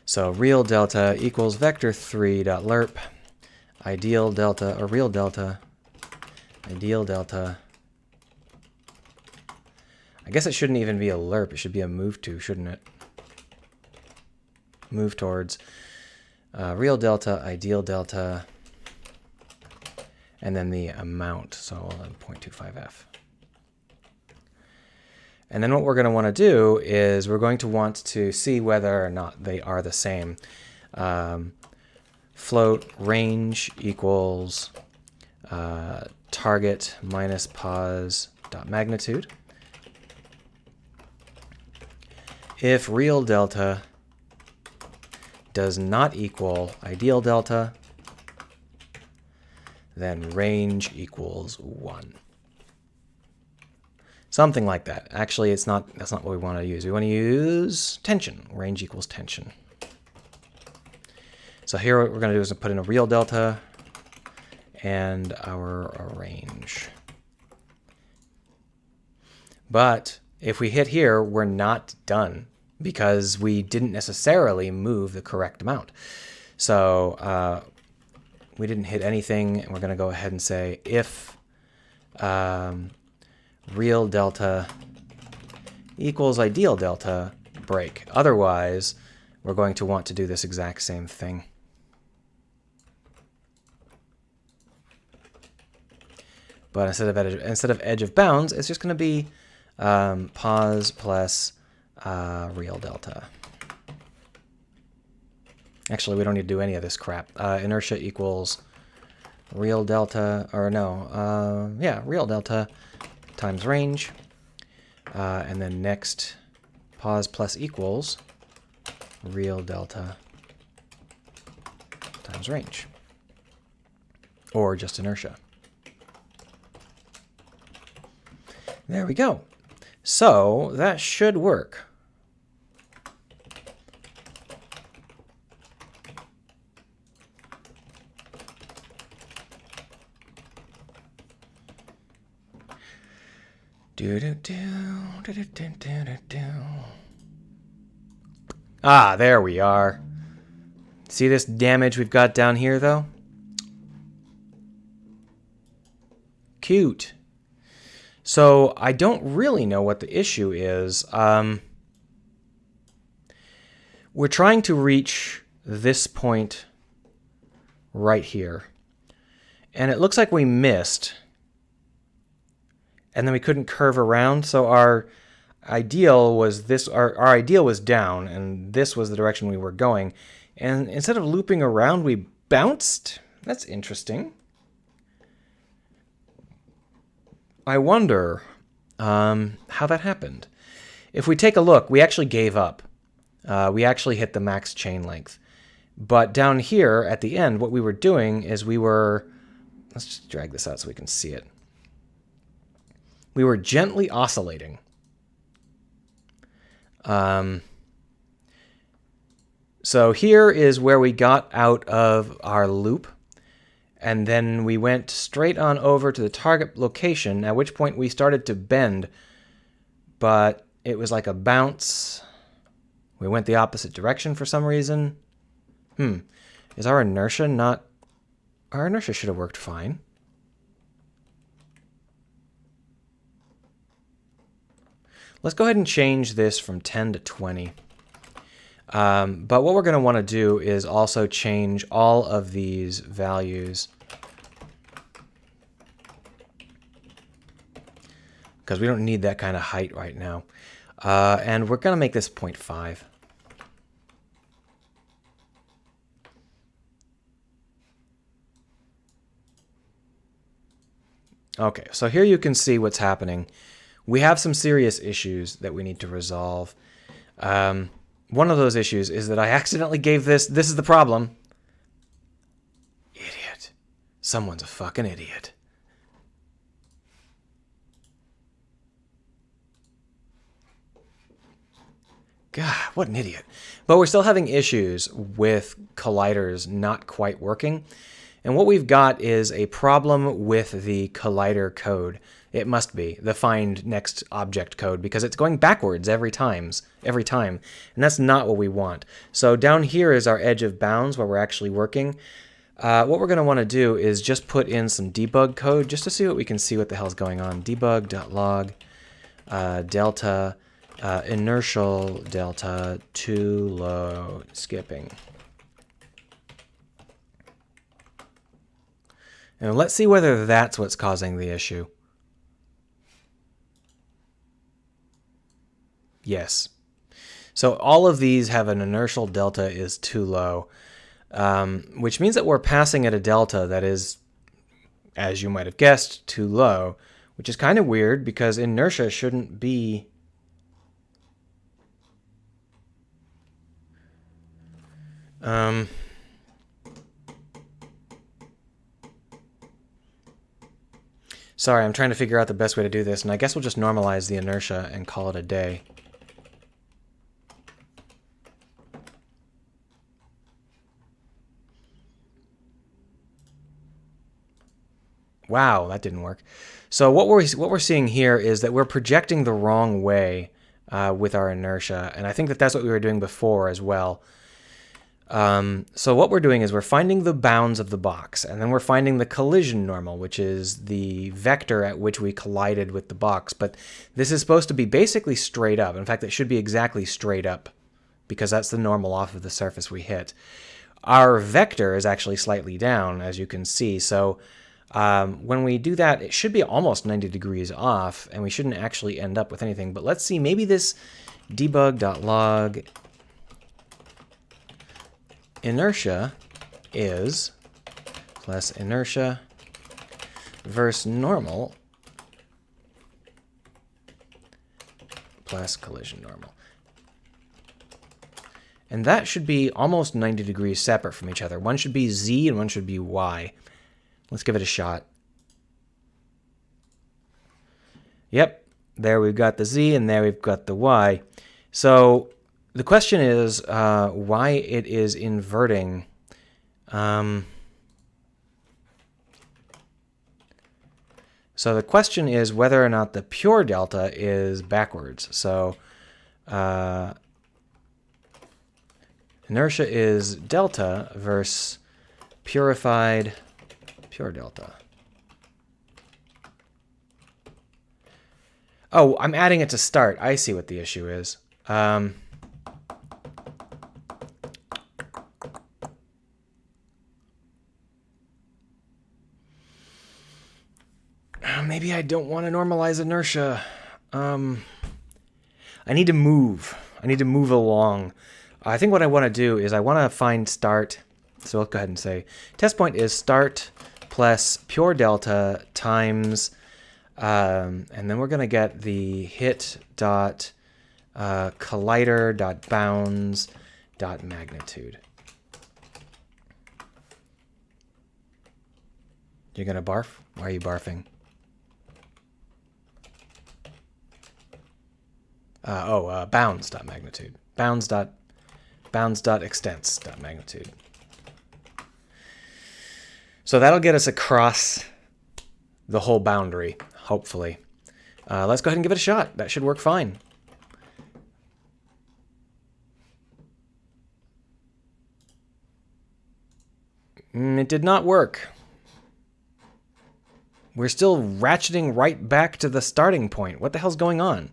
So real delta equals vector 3.lerp, ideal delta, or real delta, ideal delta. I guess it shouldn't even be a lerp, it should be a move to, shouldn't it? Move towards real delta, ideal delta, and then the amount, so 0.25f. And then what we're going to want to do is we're going to want to see whether or not they are the same. Float range equals target minus pos dot magnitude. If real delta does not equal ideal delta, then range equals 1. Something like that. Actually, that's not what we want to use. We want to use tension. Range equals tension. So here what we're going to do is put in a real delta and our range. But if we hit here, we're not done because we didn't necessarily move the correct amount. So we didn't hit anything, and we're going to go ahead and say if real delta equals ideal delta, break. Otherwise, we're going to want to do this exact same thing. But instead of edge of bounds, it's just going to be pos plus real delta. Actually, we don't need to do any of this crap. Inertia equals real delta, or no, yeah, real delta times range. And then next, pos plus equals real delta times range. Or just inertia. There we go. So that should work. Ah, there we are. See this damage we've got down here, though? Cute. So I don't really know what the issue is. We're trying to reach this point right here. And it looks like we missed. And then we couldn't curve around. So our ideal was this. Our ideal was down, and this was the direction we were going. And instead of looping around, we bounced. That's interesting. I wonder how that happened. If we take a look, we actually gave up. We actually hit the max chain length. But down here at the end, what we were doing is we were... Let's just drag this out so we can see it. We were gently oscillating. So here is where we got out of our loop. And then we went straight on over to the target location, at which point we started to bend. But it was like a bounce. We went the opposite direction for some reason. Is our inertia not... Our inertia should have worked fine. Let's go ahead and change this from 10 to 20. But what we're going to want to do is also change all of these values. Because we don't need that kind of height right now. And we're going to make this 0.5. Okay, so here you can see what's happening. We have some serious issues that we need to resolve. One of those issues is that I accidentally gave this... This is the problem. Idiot. Someone's a fucking idiot. God, what an idiot. But we're still having issues with colliders not quite working. And what we've got is a problem with the collider code. It must be the find next object code, because it's going backwards every time. And that's not what we want. So down here is our edge of bounds where we're actually working. What we're going to want to do is just put in some debug code just to see what we can see what the hell's going on. Debug.log delta inertial delta too low skipping. And let's see whether that's what's causing the issue. Yes. So all of these have an inertial delta is too low, which means that we're passing at a delta that is, as you might have guessed, too low, which is kind of weird because inertia shouldn't be... Sorry, I'm trying to figure out the best way to do this, and I guess we'll just normalize the inertia and call it a day. Wow, that didn't work. So what we're seeing here is that we're projecting the wrong way with our inertia, and I think that that's what we were doing before as well. So what we're doing is we're finding the bounds of the box, and then we're finding the collision normal, which is the vector at which we collided with the box. But this is supposed to be basically straight up. In fact, it should be exactly straight up, because that's the normal off of the surface we hit. Our vector is actually slightly down, as you can see. So when we do that, it should be almost 90 degrees off, and we shouldn't actually end up with anything. But let's see, maybe this debug.log inertia is plus inertia versus normal plus collision normal. And that should be almost 90 degrees separate from each other. One should be Z and one should be Y. Let's give it a shot. Yep, there we've got the Z and there we've got the Y. So the question is why it is inverting. So the question is whether or not the pure delta is backwards. So inertia is delta versus purified pure delta. Oh, I'm adding it to start. I see what the issue is. Maybe I don't want to normalize inertia. I need to move. I need to move along. I think what I want to do is I want to find start. So let's go ahead and say test point is start plus pure delta times, and then we're going to get the hit dot collider dot bounds dot magnitude. You're going to barf? Why are you barfing? Bounds dot magnitude. Bounds dot extents dot magnitude. So that'll get us across the whole boundary, hopefully. Let's go ahead and give it a shot. That should work fine. It did not work. We're still ratcheting right back to the starting point. What the hell's going on?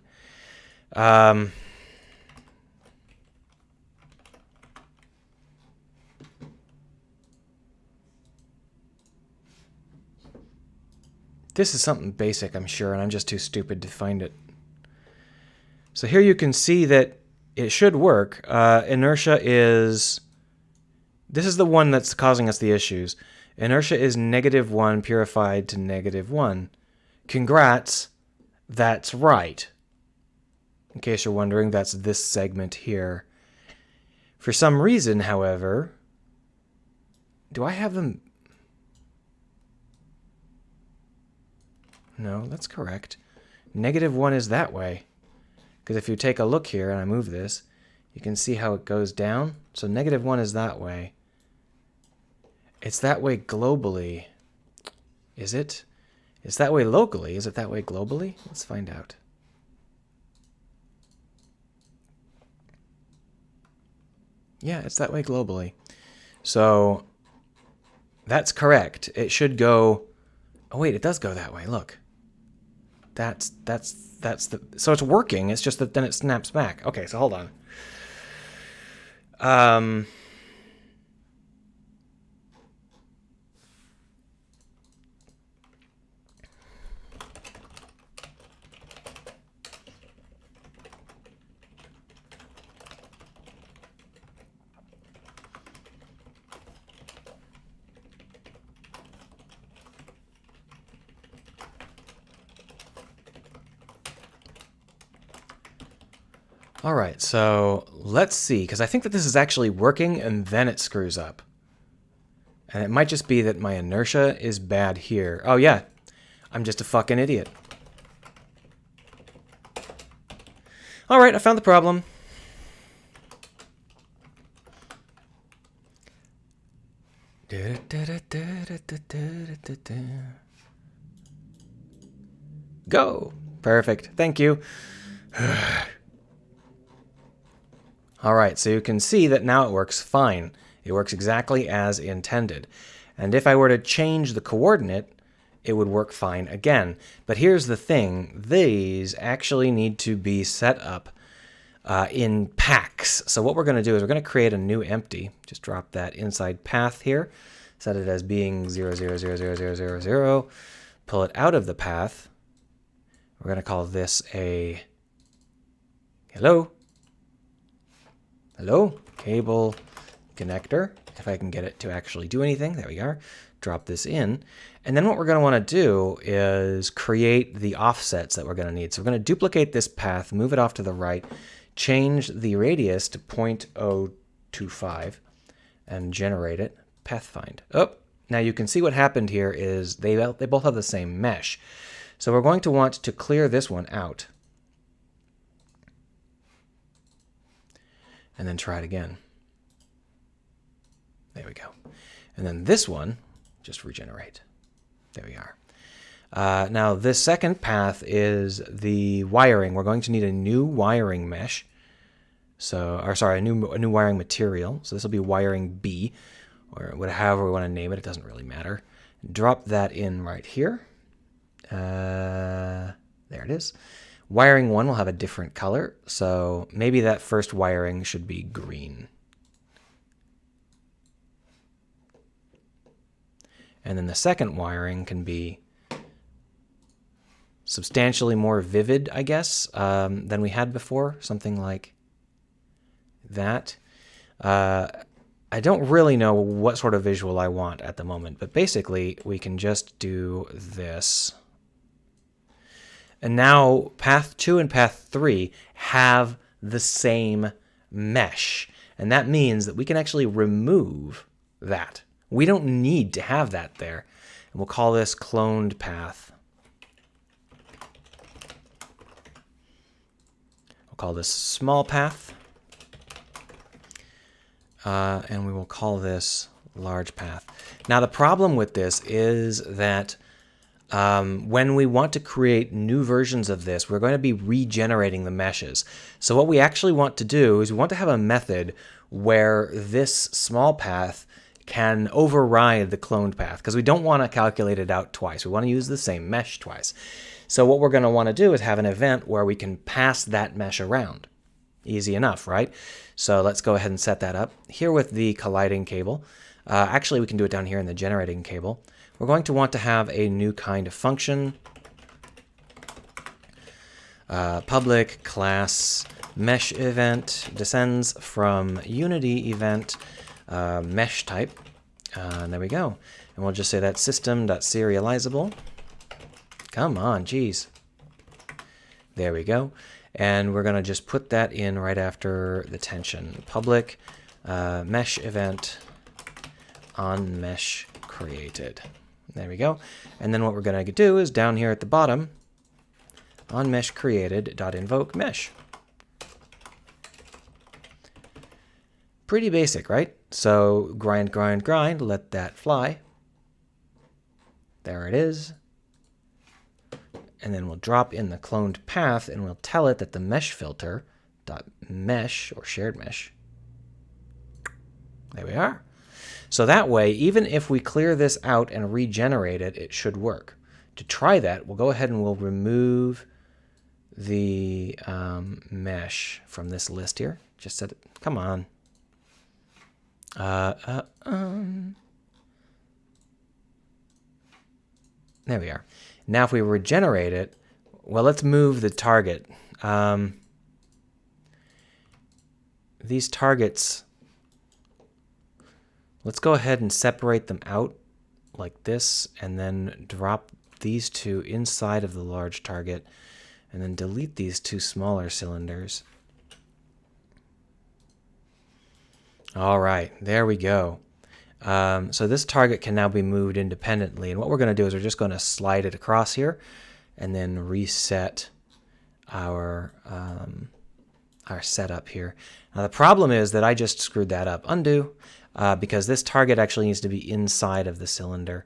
This is something basic, I'm sure, and I'm just too stupid to find it. So here you can see that it should work. Inertia is... This is the one that's causing us the issues. Inertia is -1 purified to -1. Congrats, that's right. In case you're wondering, that's this segment here. For some reason, however... Do I have them... No, that's correct. -1 is that way. Because if you take a look here and I move this, you can see how it goes down. So -1 is that way. It's that way globally. Is it? It's that way locally. Is it that way globally? Let's find out. Yeah, it's that way globally. So that's correct. It should go... Oh, wait, it does go that way. Look. That's the... So it's working. It's just that then it snaps back. Okay, so hold on. All right, so let's see, because I think that this is actually working and then it screws up. And it might just be that my inertia is bad here. Oh yeah, I'm just a fucking idiot. All right, I found the problem. Go. Perfect. Thank you. All right, so you can see that now it works fine. It works exactly as intended. And if I were to change the coordinate, it would work fine again. But here's the thing. These actually need to be set up in packs. So what we're going to do is we're going to create a new empty. Just drop that inside path here. Set it as being 0, 0, 0, 0, 0, 0, 0. Pull it out of the path. We're going to call this a hello cable connector. If I can get it to actually do anything. There we are. Drop this in. And then what we're going to want to do is create the offsets that we're going to need. So we're going to duplicate this path, move it off to the right, change the radius to 0.025, and generate it. Pathfind. Oh, now you can see what happened here is they both have the same mesh. So we're going to want to clear this one out. And then try it again. There we go. And then this one, just regenerate. There we are. Now this second path is the wiring. We're going to need a new wiring mesh. A new wiring material. So this will be wiring B, or however we want to name it. It doesn't really matter. Drop that in right here. There it is. Wiring 1 will have a different color, so maybe that first wiring should be green. And then the second wiring can be substantially more vivid, I guess, than we had before. Something like that. I don't really know what sort of visual I want at the moment, but basically we can just do this. And now path 2 and path 3 have the same mesh. And that means that we can actually remove that. We don't need to have that there. And we'll call this cloned path. We'll call this small path. And we will call this large path. Now the problem with this is that when we want to create new versions of this, we're going to be regenerating the meshes. So what we actually want to do is we want to have a method where this small path can override the cloned path, because we don't want to calculate it out twice. We want to use the same mesh twice. So what we're going to want to do is have an event where we can pass that mesh around. Easy enough, right? So let's go ahead and set that up. Here with the colliding cable. Actually, we can do it down here in the generating cable. We're going to want to have a new kind of function. Public class mesh event descends from Unity event mesh type. And there we go. And we'll just say that system.serializable. Come on, geez. There we go. And we're going to just put that in right after the tension. Public mesh event on mesh created. There we go. And then what we're going to do is down here at the bottom, on mesh created dot invoke mesh. Pretty basic, right? So grind, grind, grind, let that fly. There it is. And then we'll drop in the cloned path and we'll tell it that the mesh filter dot mesh or shared mesh. There we are. So that way, even if we clear this out and regenerate it, it should work. To try that, we'll go ahead and we'll remove the mesh from this list here. Just set it. Come on. There we are. Now if we regenerate it, well, let's move the target. These targets, let's go ahead and separate them out like this, and then drop these two inside of the large target, and then delete these two smaller cylinders. All right, there we go. So this target can now be moved independently, and what we're going to do is we're just going to slide it across here and then reset our setup here. Now the problem is that I just screwed that up. Undo, because this target actually needs to be inside of the cylinder.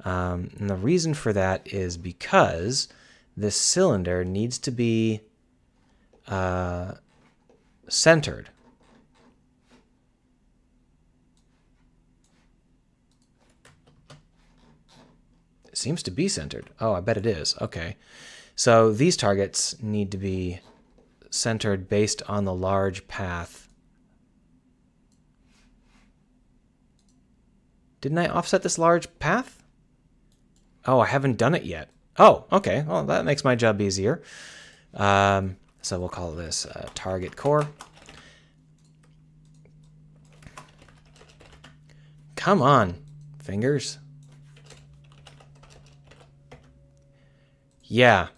And the reason for that is because this cylinder needs to be centered. seems to be centered. Oh, I bet it is. Okay. So these targets need to be centered based on the large path. Didn't I offset this large path? Oh, I haven't done it yet. Oh, okay. Well, that makes my job easier. So we'll call this target core. Come on, fingers. Yeah.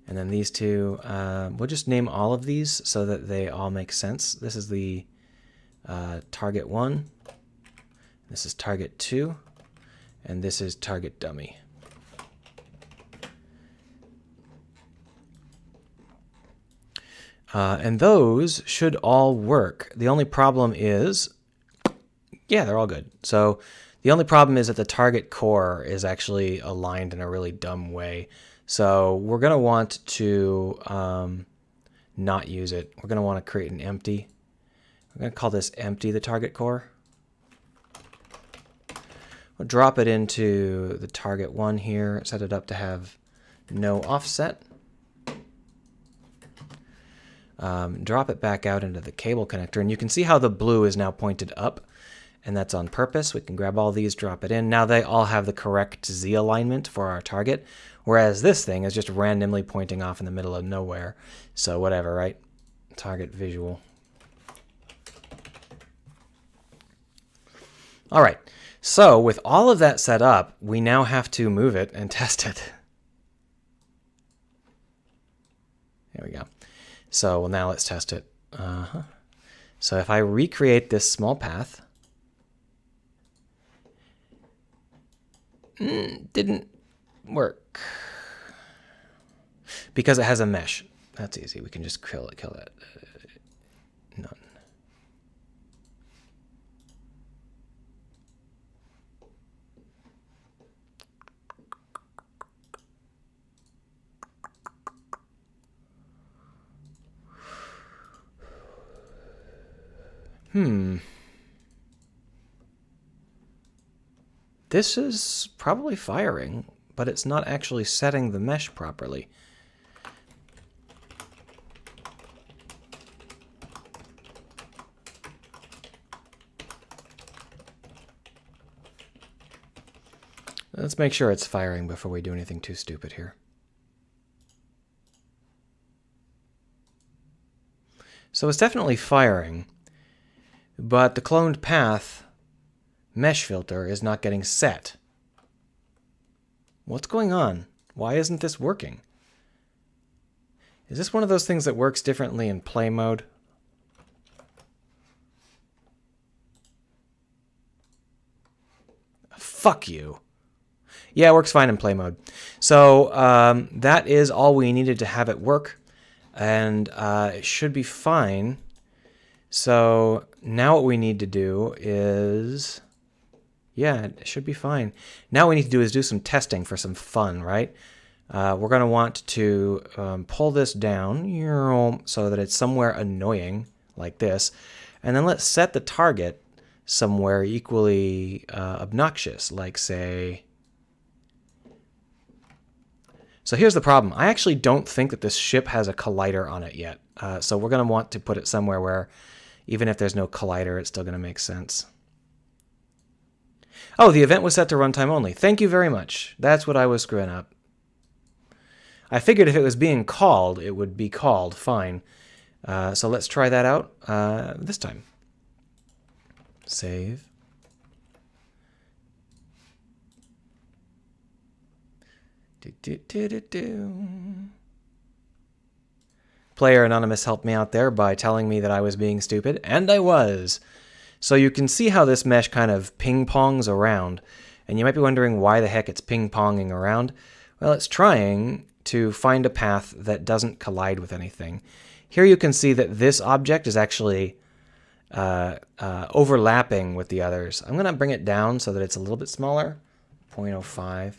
And then these two, we'll just name all of these so that they all make sense. This is the target 1. This is target 2. And this is target dummy. And those should all work. The only problem is, yeah, they're all good. So the only problem is that the target core is actually aligned in a really dumb way. So we're going to want to not use it. We're going to want to create an empty. We're going to call this empty the target core. We'll drop it into the target 1 here, set it up to have no offset. Drop it back out into the cable connector, and you can see how the blue is now pointed up, and that's on purpose. We can grab all these, drop it in. Now they all have the correct Z alignment for our target, whereas this thing is just randomly pointing off in the middle of nowhere. So whatever, right? Target visual. All right. So with all of that set up, we now have to move it and test it. There we go. So now let's test it. So if I recreate this small path, didn't work because it has a mesh. That's easy. We can just kill it. None. This is probably firing, but it's not actually setting the mesh properly. Let's make sure it's firing before we do anything too stupid here. So it's definitely firing, but the cloned path mesh filter is not getting set. What's going on? Why isn't this working? Is this one of those things that works differently in play mode? Fuck you. Yeah, it works fine in play mode. So that is all we needed to have it work, and it should be fine. So now what we need to do is, yeah, it should be fine. Now what we need to do is do some testing for some fun, right? We're going to want to pull this down so that it's somewhere annoying like this, and then let's set the target somewhere equally obnoxious, like say. So here's the problem. I actually don't think that this ship has a collider on it yet. So we're going to want to put it somewhere where even if there's no collider, it's still going to make sense. Oh, the event was set to runtime only. Thank you very much. That's what I was screwing up. I figured if it was being called, it would be called fine. So let's try that out this time. Save. Player Anonymous helped me out there by telling me that I was being stupid, and I was. So you can see how this mesh kind of ping-pongs around, and you might be wondering why the heck it's ping-ponging around. Well, it's trying to find a path that doesn't collide with anything. Here you can see that this object is actually overlapping with the others. I'm going to bring it down so that it's a little bit smaller, 0.05.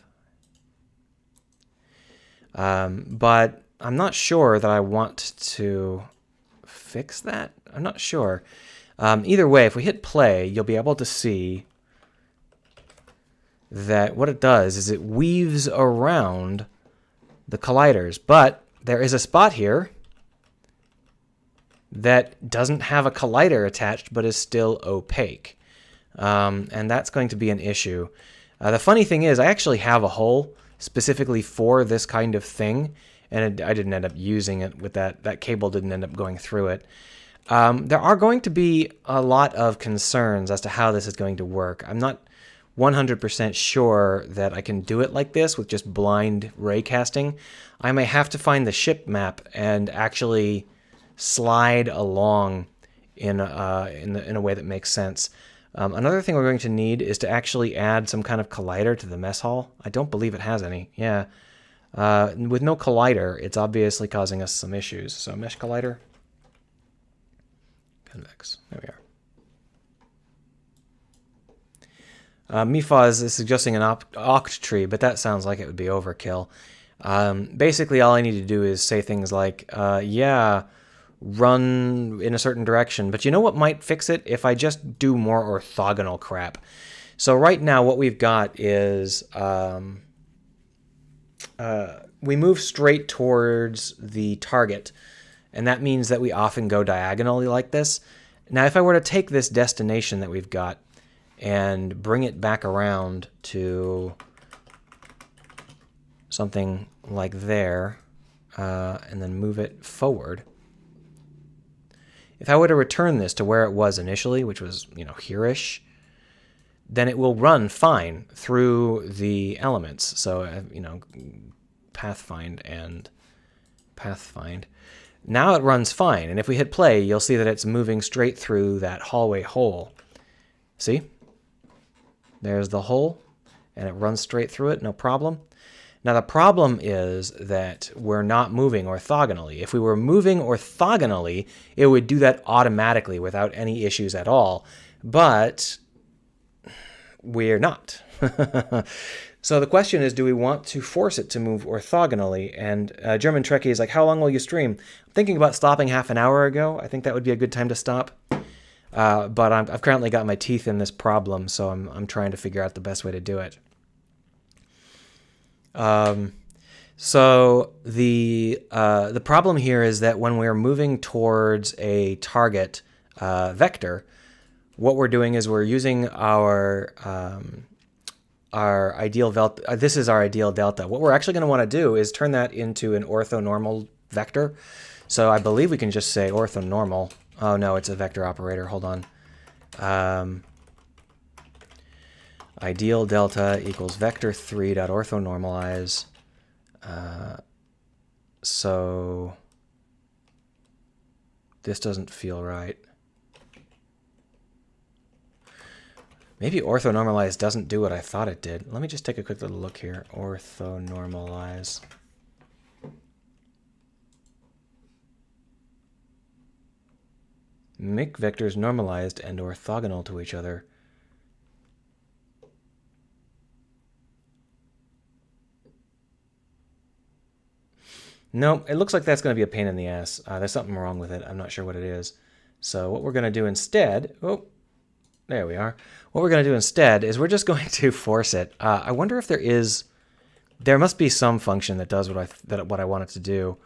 But I'm not sure that I want to fix that. I'm not sure. Either way, if we hit play, you'll be able to see that what it does is it weaves around the colliders. But there is a spot here that doesn't have a collider attached but is still opaque. And that's going to be an issue. The funny thing is I actually have a hole specifically for this kind of thing, and I didn't end up using it with that. That cable didn't end up going through it. There are going to be a lot of concerns as to how this is going to work. I'm not 100% sure that I can do it like this with just blind ray casting. I may have to find the ship map and actually slide along in a way that makes sense. Another thing we're going to need is to actually add some kind of collider to the mess hall. I don't believe it has any. Yeah. With no collider, it's obviously causing us some issues. So mesh collider. Convex. There we are. Mifaz is suggesting an oct tree, but that sounds like it would be overkill. Basically, all I need to do is say things like, yeah, run in a certain direction. But you know what might fix it? If I just do more orthogonal crap. So right now what we've got is we move straight towards the target, and that means that we often go diagonally like this. Now if I were to take this destination that we've got and bring it back around to something like there, and then move it forward, if I were to return this to where it was initially, which was, here-ish, then it will run fine through the elements. So, pathfind and pathfind. Now it runs fine, and if we hit play, you'll see that it's moving straight through that hallway hole. See? There's the hole, and it runs straight through it, no problem. Now the problem is that we're not moving orthogonally. If we were moving orthogonally, it would do that automatically without any issues at all. But we're not. So the question is, do we want to force it to move orthogonally? And German Trekkie is like, how long will you stream? I'm thinking about stopping half an hour ago. I think that would be a good time to stop. But I've currently got my teeth in this problem, so I'm trying to figure out the best way to do it. So the problem here is that when we're moving towards a target vector, what we're doing is we're using our ideal delta. This is our ideal delta. What we're actually going to want to do is turn that into an orthonormal vector. So I believe we can just say orthonormal. Oh no, it's a vector operator. Hold on. Ideal delta equals vector3 dot orthonormalize. So this doesn't feel right. Maybe orthonormalize doesn't do what I thought it did. Let me just take a quick little look here. Orthonormalize. Make vectors normalized and orthogonal to each other. No, it looks like that's going to be a pain in the ass. There's something wrong with it. I'm not sure what it is. So what we're going to do instead... Oh, there we are. What we're going to do instead is we're just going to force it. I wonder if there is... There must be some function that does what I want it to do.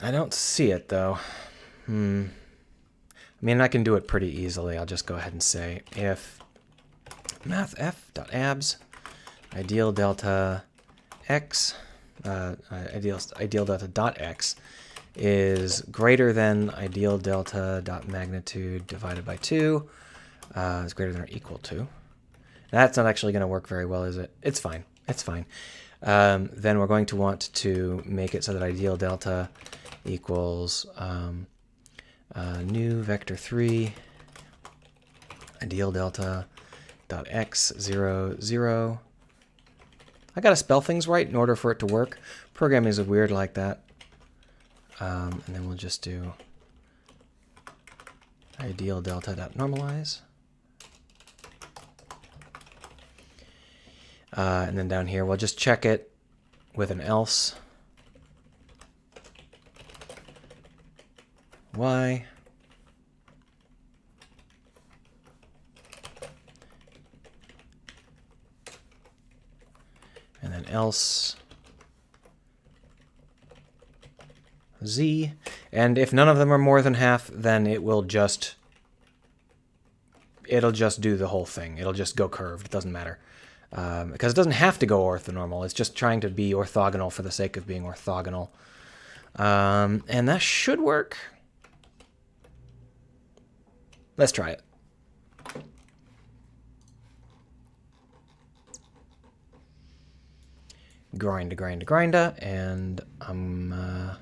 I don't see it, though. I mean, I can do it pretty easily. I'll just go ahead and say if mathf.abs ideal delta x ideal delta dot x is greater than ideal delta dot magnitude divided by 2 is greater than or equal to. That's not actually going to work very well, is it? It's fine. It's fine. Then we're going to want to make it so that ideal delta equals new vector3 ideal delta dot x 0 0. I gotta spell things right in order for it to work. Programming is weird like that. And then we'll just do ideal delta dot normalize. And then down here, we'll just check it with an else. Y. And then else Z. And if none of them are more than half, then it'll just do the whole thing. It'll just go curved. It doesn't matter. Because it doesn't have to go orthonormal. It's just trying to be orthogonal for the sake of being orthogonal. And that should work. Let's try it. Grind, and I'm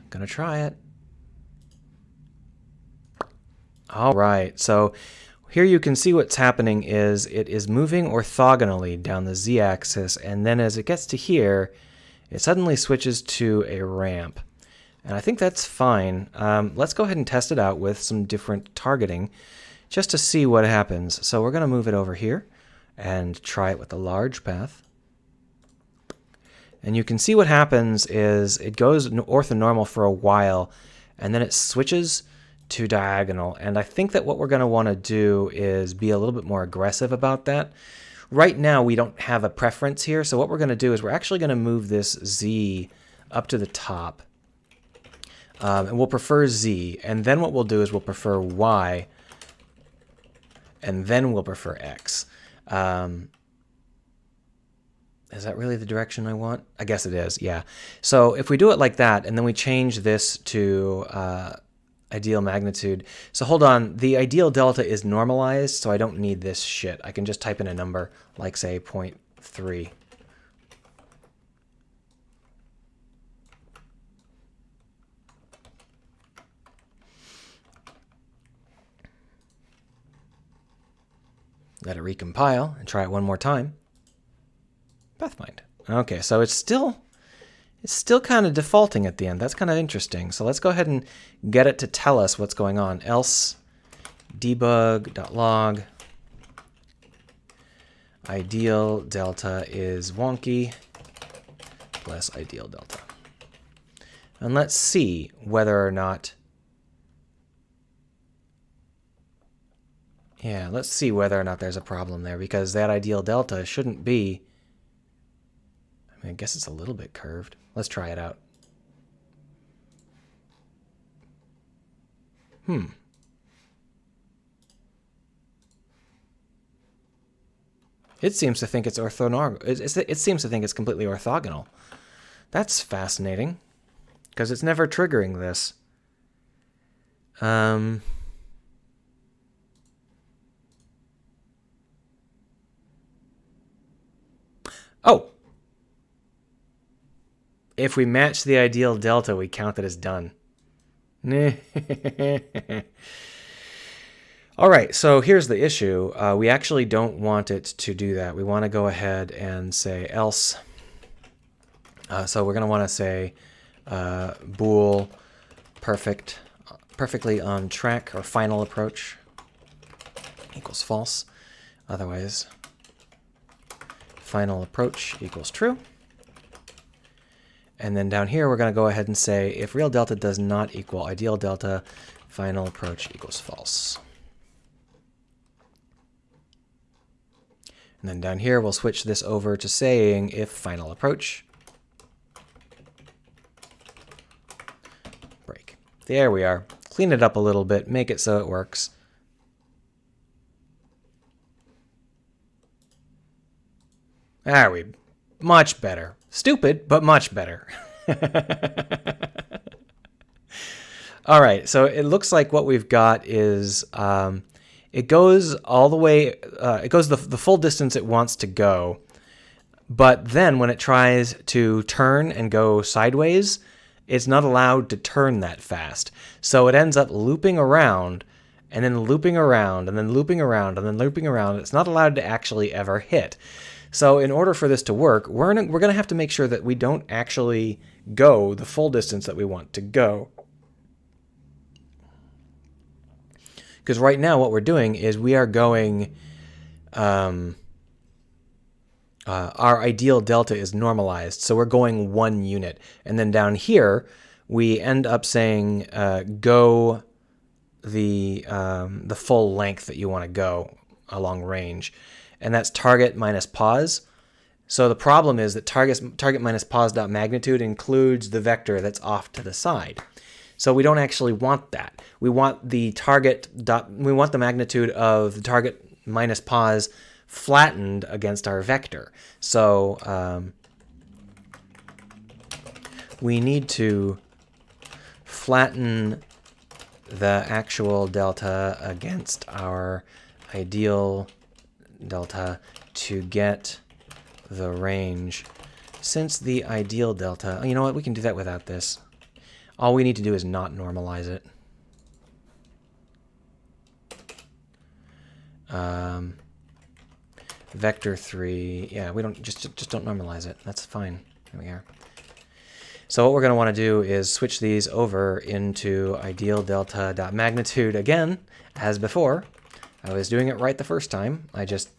gonna try it. All right, so here you can see what's happening is it is moving orthogonally down the z-axis, and then as it gets to here, it suddenly switches to a ramp. And I think that's fine. Let's go ahead and test it out with some different targeting just to see what happens. So we're gonna move it over here and try it with the large path. And you can see what happens is it goes orthonormal for a while, and then it switches to diagonal. And I think that what we're going to want to do is be a little bit more aggressive about that. Right now, we don't have a preference here, so what we're going to do is we're actually going to move this Z up to the top. And we'll prefer Z, and then what we'll do is we'll prefer Y, and then we'll prefer X. Is that really the direction I want? I guess it is, yeah. So if we do it like that, and then we change this to ideal magnitude. So hold on, the ideal delta is normalized, so I don't need this shit. I can just type in a number, like say 0.3. Let it recompile and try it one more time. Pathfind. Okay, so it's still kind of defaulting at the end. That's kind of interesting. So let's go ahead and get it to tell us what's going on. Else debug.log ideal delta is wonky plus ideal delta. And let's see whether or not let's see whether or not there's a problem there, because that ideal delta shouldn't be, I guess it's a little bit curved. Let's try it out. It seems to think it's orthogonal. It seems to think it's completely orthogonal. That's fascinating, because it's never triggering this. Oh! If we match the ideal delta, we count it as done. All right, so here's the issue. We actually don't want it to do that. We want to go ahead and say else. So we're going to want to say bool perfectly on track, or final approach equals false. Otherwise, final approach equals true. And then down here, we're going to go ahead and say if real delta does not equal ideal delta, final approach equals false. And then down here, we'll switch this over to saying if final approach break. There we are. Clean it up a little bit, make it so it works. There we much better. Stupid, but much better. All right, so it looks like what we've got is it goes all the way, it goes the full distance it wants to go, but then when it tries to turn and go sideways, it's not allowed to turn that fast. So it ends up looping around, and then looping around, and then looping around, and then looping around. It's not allowed to actually ever hit. So in order for this to work, we're going to have to make sure that we don't actually go the full distance that we want to go. Because right now what we're doing is we are going our ideal delta is normalized, so we're going 1 unit. And then down here, we end up saying go the full length that you want to go along range. And that's target minus pos. So the problem is that target minus pos dot magnitude includes the vector that's off to the side. So we don't actually want that. We want the magnitude of the target minus pos flattened against our vector. So we need to flatten the actual delta against our ideal delta to get the range. Since the ideal delta, you know what, we can do that without this. All we need to do is not normalize it. Vector 3, yeah, we don't just don't normalize it. That's fine. There we are. So what we're going to want to do is switch these over into ideal delta dot magnitude again, as before. I was doing it right the first time. I just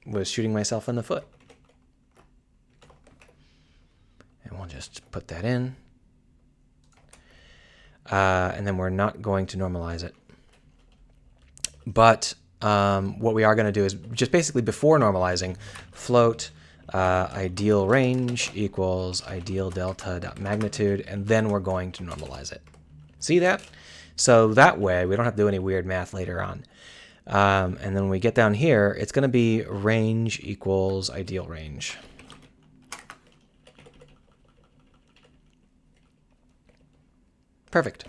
was shooting myself in the foot. And we'll just put that in. And then we're not going to normalize it. But what we are going to do is just basically before normalizing, float ideal range equals ideal delta dot magnitude, and then we're going to normalize it. See that? So that way we don't have to do any weird math later on. And then when we get down here, it's going to be range equals ideal range. Perfect.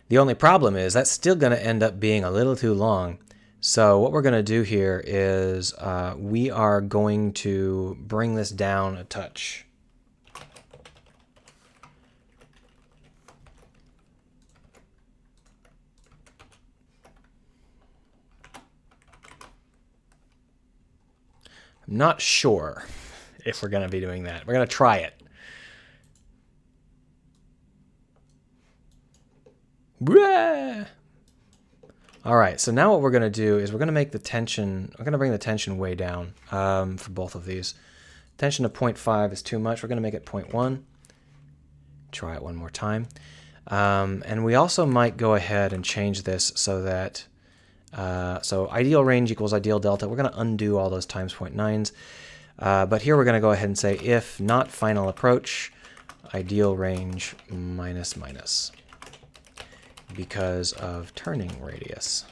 The only problem is that's still going to end up being a little too long. So what we're going to do here is we are going to bring this down a touch. I'm not sure if we're going to be doing that. We're going to try it. All right, so now what we're going to do is we're going to make the tension, we're going to bring the tension way down for both of these. Tension of 0.5 is too much. We're going to make it 0.1. Try it one more time. And we also might go ahead and change this so that, so ideal range equals ideal delta. We're going to undo all those times 0.9s. But here we're going to go ahead and say if not final approach, ideal range minus minus, because of turning radius.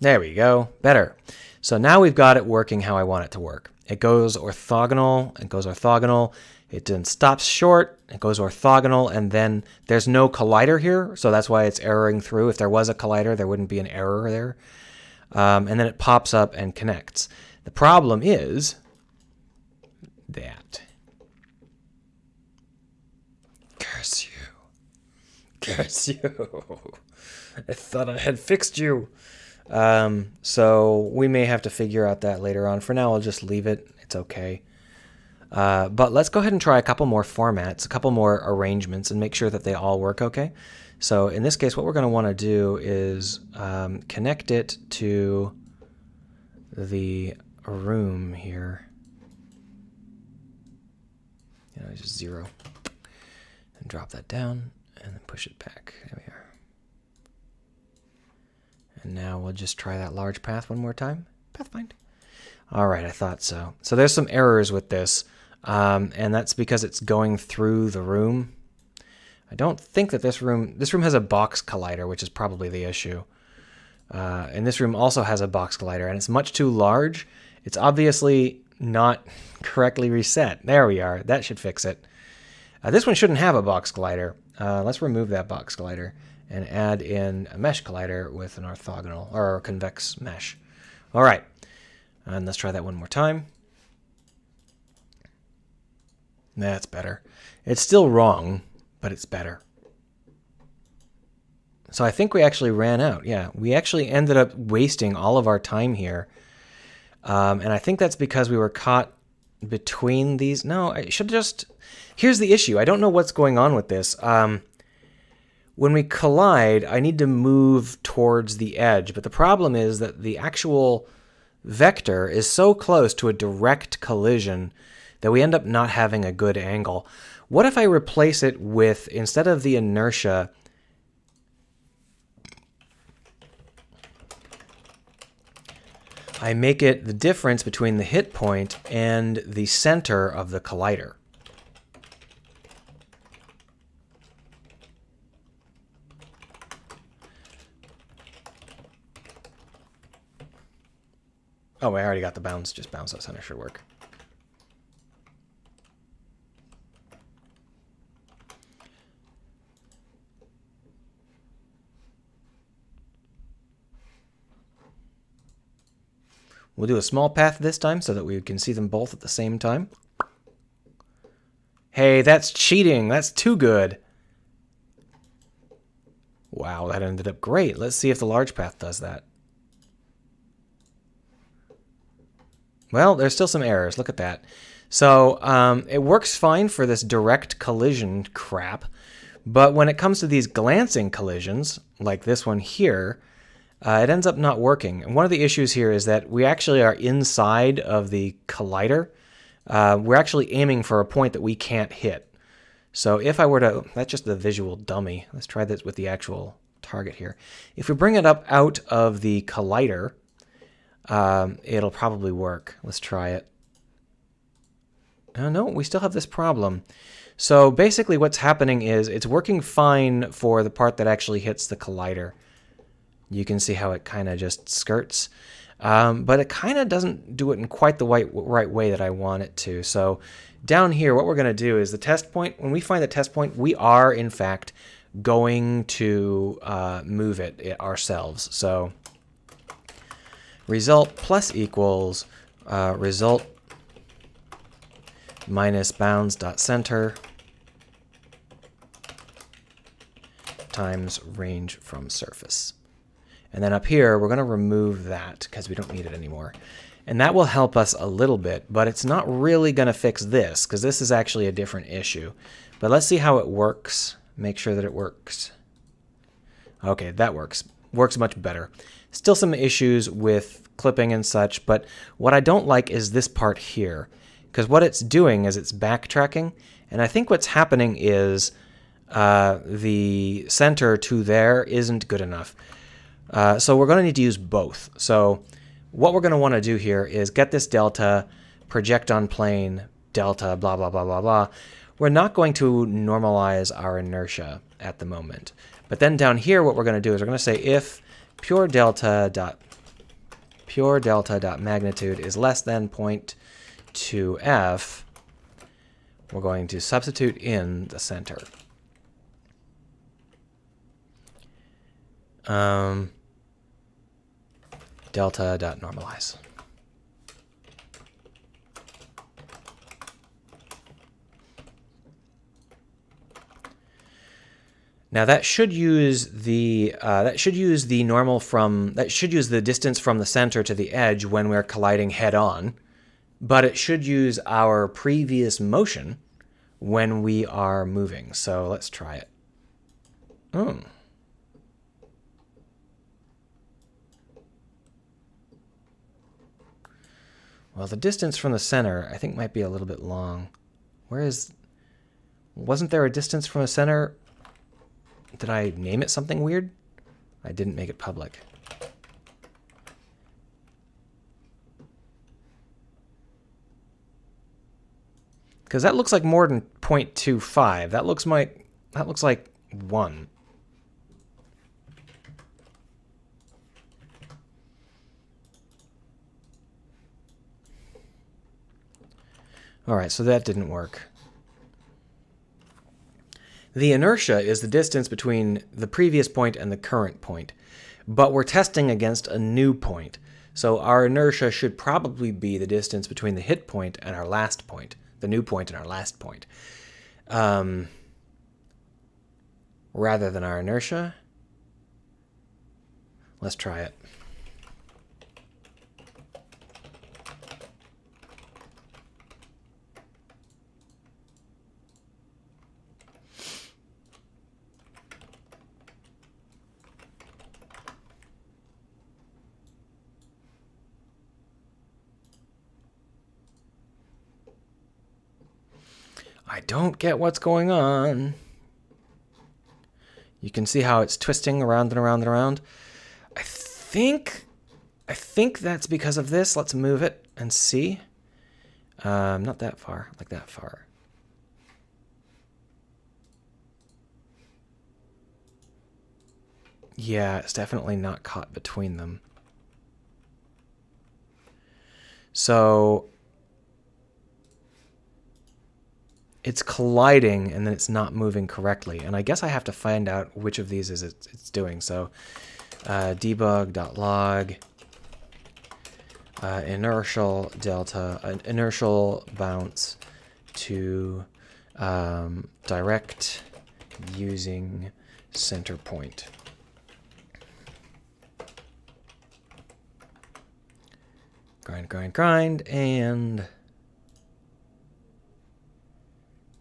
There we go, better. So now we've got it working how I want it to work. It goes orthogonal, it then stops short, it goes orthogonal, and then there's no collider here, so that's why it's erroring through. If there was a collider, there wouldn't be an error there. And then it pops up and connects. The problem is that. Curse you. Curse you. I thought I had fixed you. So we may have to figure out that later on. For now, I'll just leave it. It's okay. But let's go ahead and try a couple more formats, a couple more arrangements, and make sure that they all work okay. So in this case, what we're going to want to do is connect it to the room here. You know, just 0. And drop that down, and then push it back. There we are. And now we'll just try that large path one more time. Pathfind. All right, I thought so. So there's some errors with this, and that's because it's going through the room. I don't think that this room has a box collider, which is probably the issue. And this room also has a box collider, and it's much too large. It's obviously not correctly reset. There we are. That should fix it. This one shouldn't have a box collider. Let's remove that box collider and add in a mesh collider with an orthogonal or a convex mesh. All right, and let's try that one more time. That's better. It's still wrong, but it's better. So I think we actually ran out. Yeah, we actually ended up wasting all of our time here. And I think that's because we were caught between these. No, I should just... Here's the issue. I don't know what's going on with this. When we collide, I need to move towards the edge, but the problem is that the actual vector is so close to a direct collision that we end up not having a good angle. What if I replace it with, instead of the inertia, I make it the difference between the hit point and the center of the collider. Oh, I already got the bounds. Just bounce out center should work. We'll do a small path this time so that we can see them both at the same time. Hey, that's cheating. That's too good. Wow, that ended up great. Let's see if the large path does that. Well, there's still some errors. Look at that. So it works fine for this direct collision crap, but when it comes to these glancing collisions, like this one here, it ends up not working. And one of the issues here is that we actually are inside of the collider. We're actually aiming for a point that we can't hit. So if I were to, that's just the visual dummy. Let's try this with the actual target here. If we bring it up out of the collider, it'll probably work. Let's try it. No, we still have this problem. So basically what's happening is it's working fine for the part that actually hits the collider. You can see how it kind of just skirts. But it kind of doesn't do it in quite the right way that I want it to. So down here, what we're going to do is the test point. When we find the test point, we are, in fact, going to move it ourselves. So result plus equals result minus bounds.center times range from surface. And then up here, we're going to remove that because we don't need it anymore. And that will help us a little bit, but it's not really going to fix this because this is actually a different issue. But let's see how it works. Make sure that it works. Okay, that works. Works much better. Still some issues with clipping and such, but what I don't like is this part here. Because what it's doing is it's backtracking, and I think what's happening is the center to there isn't good enough. So we're going to need to use both. So what we're going to want to do here is get this delta, project on plane, delta, blah, blah, blah, blah, blah. We're not going to normalize our inertia at the moment. But then down here, what we're going to do is we're going to say if pure delta dot magnitude is less than 0.2f, we're going to substitute in the center. Delta.normalize. Now that should use the normal from that should use the distance from the center to the edge when we're colliding head on, but it should use our previous motion when we are moving. So let's try it. Oh. Well, the distance from the center, I think, might be a little bit long. Wasn't there a distance from the center? Did I name it something weird? I didn't make it public. Because that looks like more than 0.25. That looks like 1. All right, so that didn't work. The inertia is the distance between the previous point and the current point, but we're testing against a new point. So our inertia should probably be the distance between the hit point and our last point, the new point and our last point, rather than our inertia. Let's try it. don't get what's going on. You can see how it's twisting around and around and around. I think that's because of this. Let's move it and see. Not that far, like that far. Yeah, it's definitely not caught between them. So it's colliding and then it's not moving correctly. And I guess I have to find out which of these is it's doing. So debug.log inertial delta, inertial bounce to direct using center point. Grind, grind, grind, and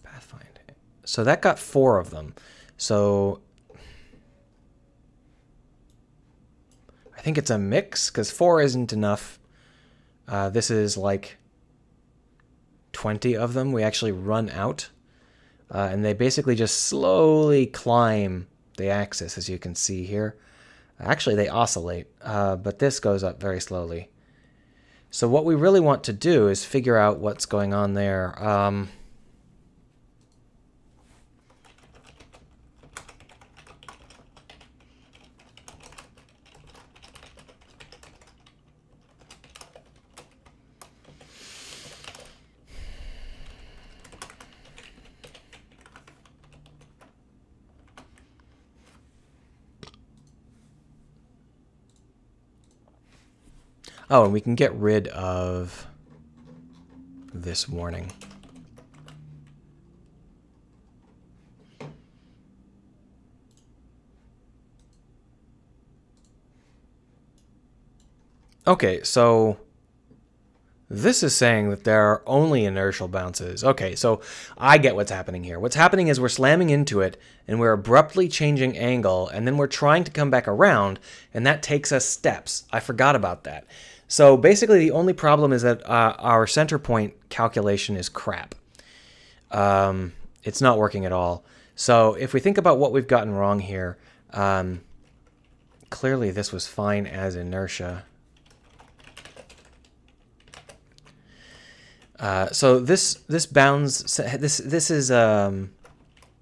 pathfind. So that got 4 of them. So I think it's a mix, because 4 isn't enough. This is like 20 of them. We actually run out. And they basically just slowly climb the axis, as you can see here. Actually, they oscillate, but this goes up very slowly. So what we really want to do is figure out what's going on there. Oh, and we can get rid of this warning. Okay, so this is saying that there are only inertial bounces. Okay, so I get what's happening here. What's happening is we're slamming into it, and we're abruptly changing angle, and then we're trying to come back around, and that takes us steps. I forgot about that. So basically, the only problem is that our center point calculation is crap. It's not working at all. So if we think about what we've gotten wrong here, clearly this was fine as inertia. So this bounds. This is oh.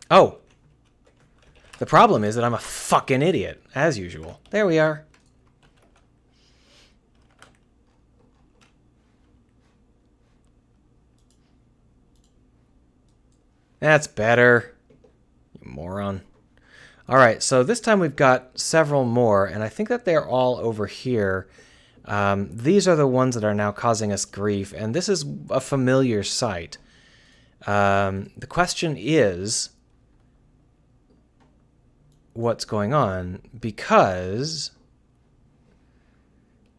The problem is that I'm a fucking idiot, as usual. There we are. That's better. You moron. All right, so this time we've got several more, and I think that they're all over here. These are the ones that are now causing us grief, and this is a familiar sight. The question is, what's going on? Because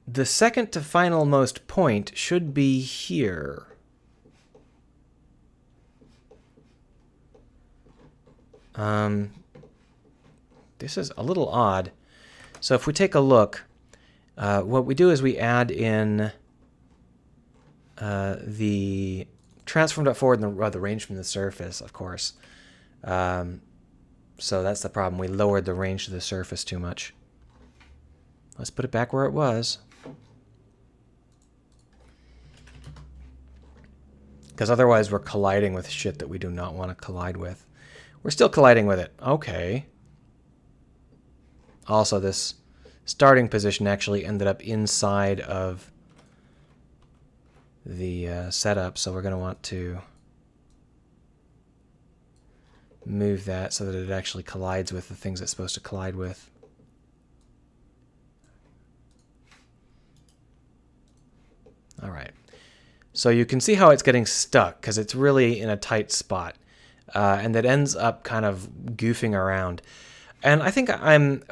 the second to final most point should be here. This is a little odd. So if we take a look, what we do is we add in the transform.forward and the range from the surface, of course. So that's the problem. We lowered the range to the surface too much. Let's put it back where it was. Because otherwise we're colliding with shit that we do not want to collide with. We're still colliding with it. Okay. Also, this starting position actually ended up inside of the setup, so we're going to want to move that so that it actually collides with the things it's supposed to collide with. All right. So you can see how it's getting stuck because it's really in a tight spot. And it ends up kind of goofing around. And I think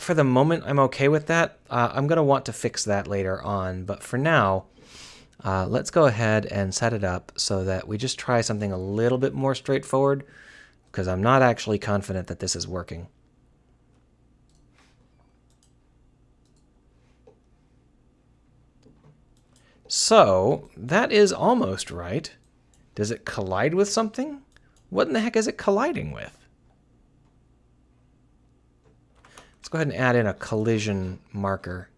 for the moment, I'm okay with that. I'm going to want to fix that later on. But for now, let's go ahead and set it up so that we just try something a little bit more straightforward, because I'm not actually confident that this is working. So that is almost right. Does it collide with something? What in the heck is it colliding with? Let's go ahead and add in a collision marker.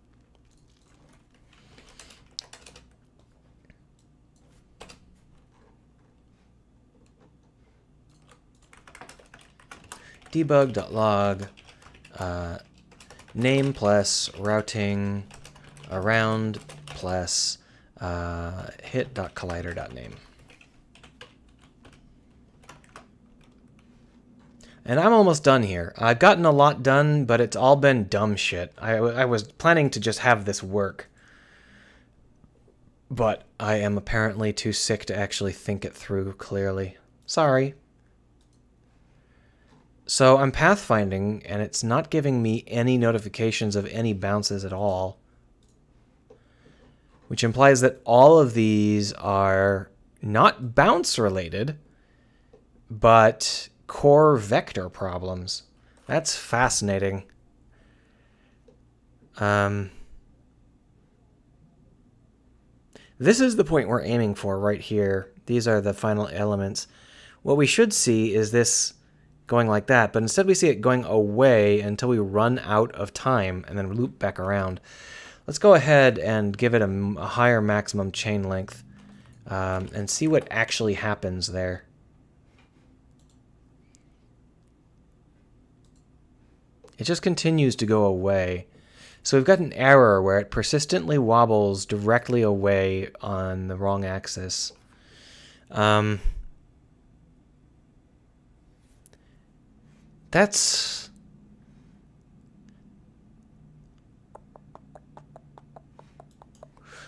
Debug.log name plus routing around plus hit.collider.name. And I'm almost done here. I've gotten a lot done, but it's all been dumb shit. I was planning to just have this work, but I am apparently too sick to actually think it through clearly. Sorry. So I'm pathfinding, and it's not giving me any notifications of any bounces at all, which implies that all of these are not bounce related, but core vector problems. That's fascinating. This is the point we're aiming for right here. These are the final elements. What we should see is this going like that, but instead we see it going away until we run out of time and then loop back around. Let's go ahead and give it a higher maximum chain length and see what actually happens there. It just continues to go away. So we've got an error where it persistently wobbles directly away on the wrong axis. That's...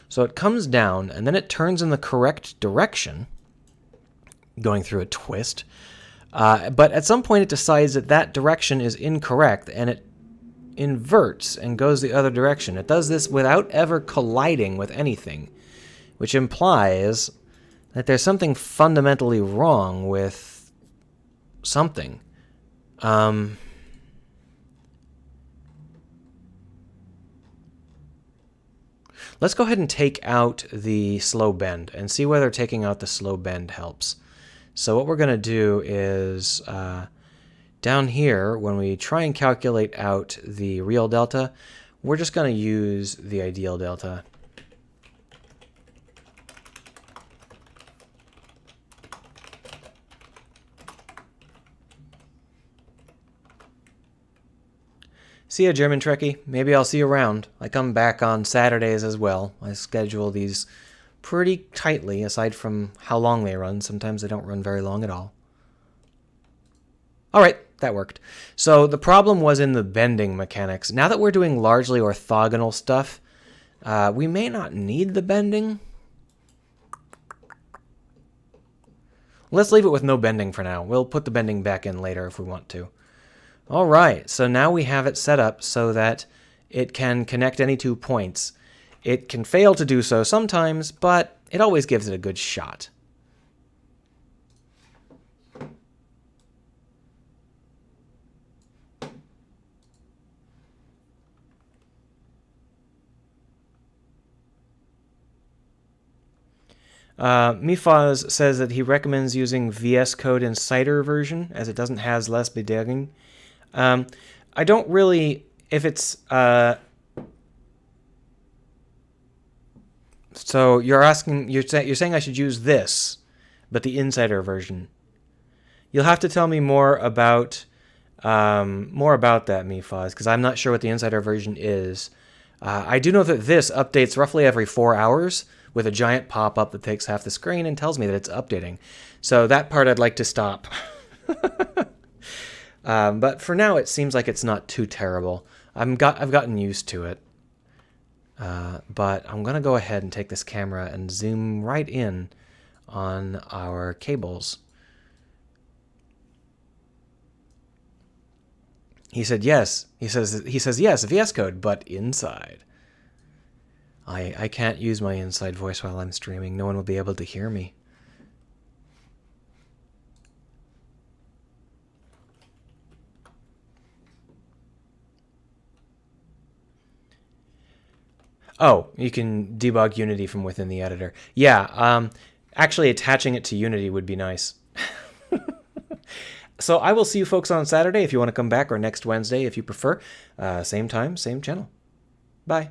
So it comes down, and then it turns in the correct direction, going through a twist. But at some point it decides that that direction is incorrect, and it inverts and goes the other direction. It does this without ever colliding with anything, which implies that there's something fundamentally wrong with something. Let's go ahead and take out the slow bend and see whether taking out the slow bend helps. So what we're going to do is down here, when we try and calculate out the real delta, we're just going to use the ideal delta. See ya, German Trekkie. Maybe I'll see you around. I come back on Saturdays as well. I schedule these pretty tightly, aside from how long they run. Sometimes they don't run very long at all. All right, that worked. So the problem was in the bending mechanics. Now that we're doing largely orthogonal stuff, we may not need the bending. Let's leave it with no bending for now. We'll put the bending back in later if we want to. All right, so now we have it set up so that it can connect any 2 points. It can fail to do so sometimes, but it always gives it a good shot. Mifaz says that he recommends using VS Code in Cider version as it doesn't have less debugging. I don't really, if it's, so you're saying I should use this, but the Insider version. You'll have to tell me more about that, Mifaz, because I'm not sure what the Insider version is. I do know that this updates roughly every 4 hours with a giant pop-up that takes half the screen and tells me that it's updating. So that part I'd like to stop. But for now, it seems like it's not too terrible. I've gotten used to it. But I'm going to go ahead and take this camera and zoom right in on our cables. He said yes. He says yes, VS Code, but inside. I can't use my inside voice while I'm streaming. No one will be able to hear me. Oh, you can debug Unity from within the editor. Yeah, actually attaching it to Unity would be nice. So I will see you folks on Saturday if you want to come back, or next Wednesday if you prefer. Same time, same channel. Bye.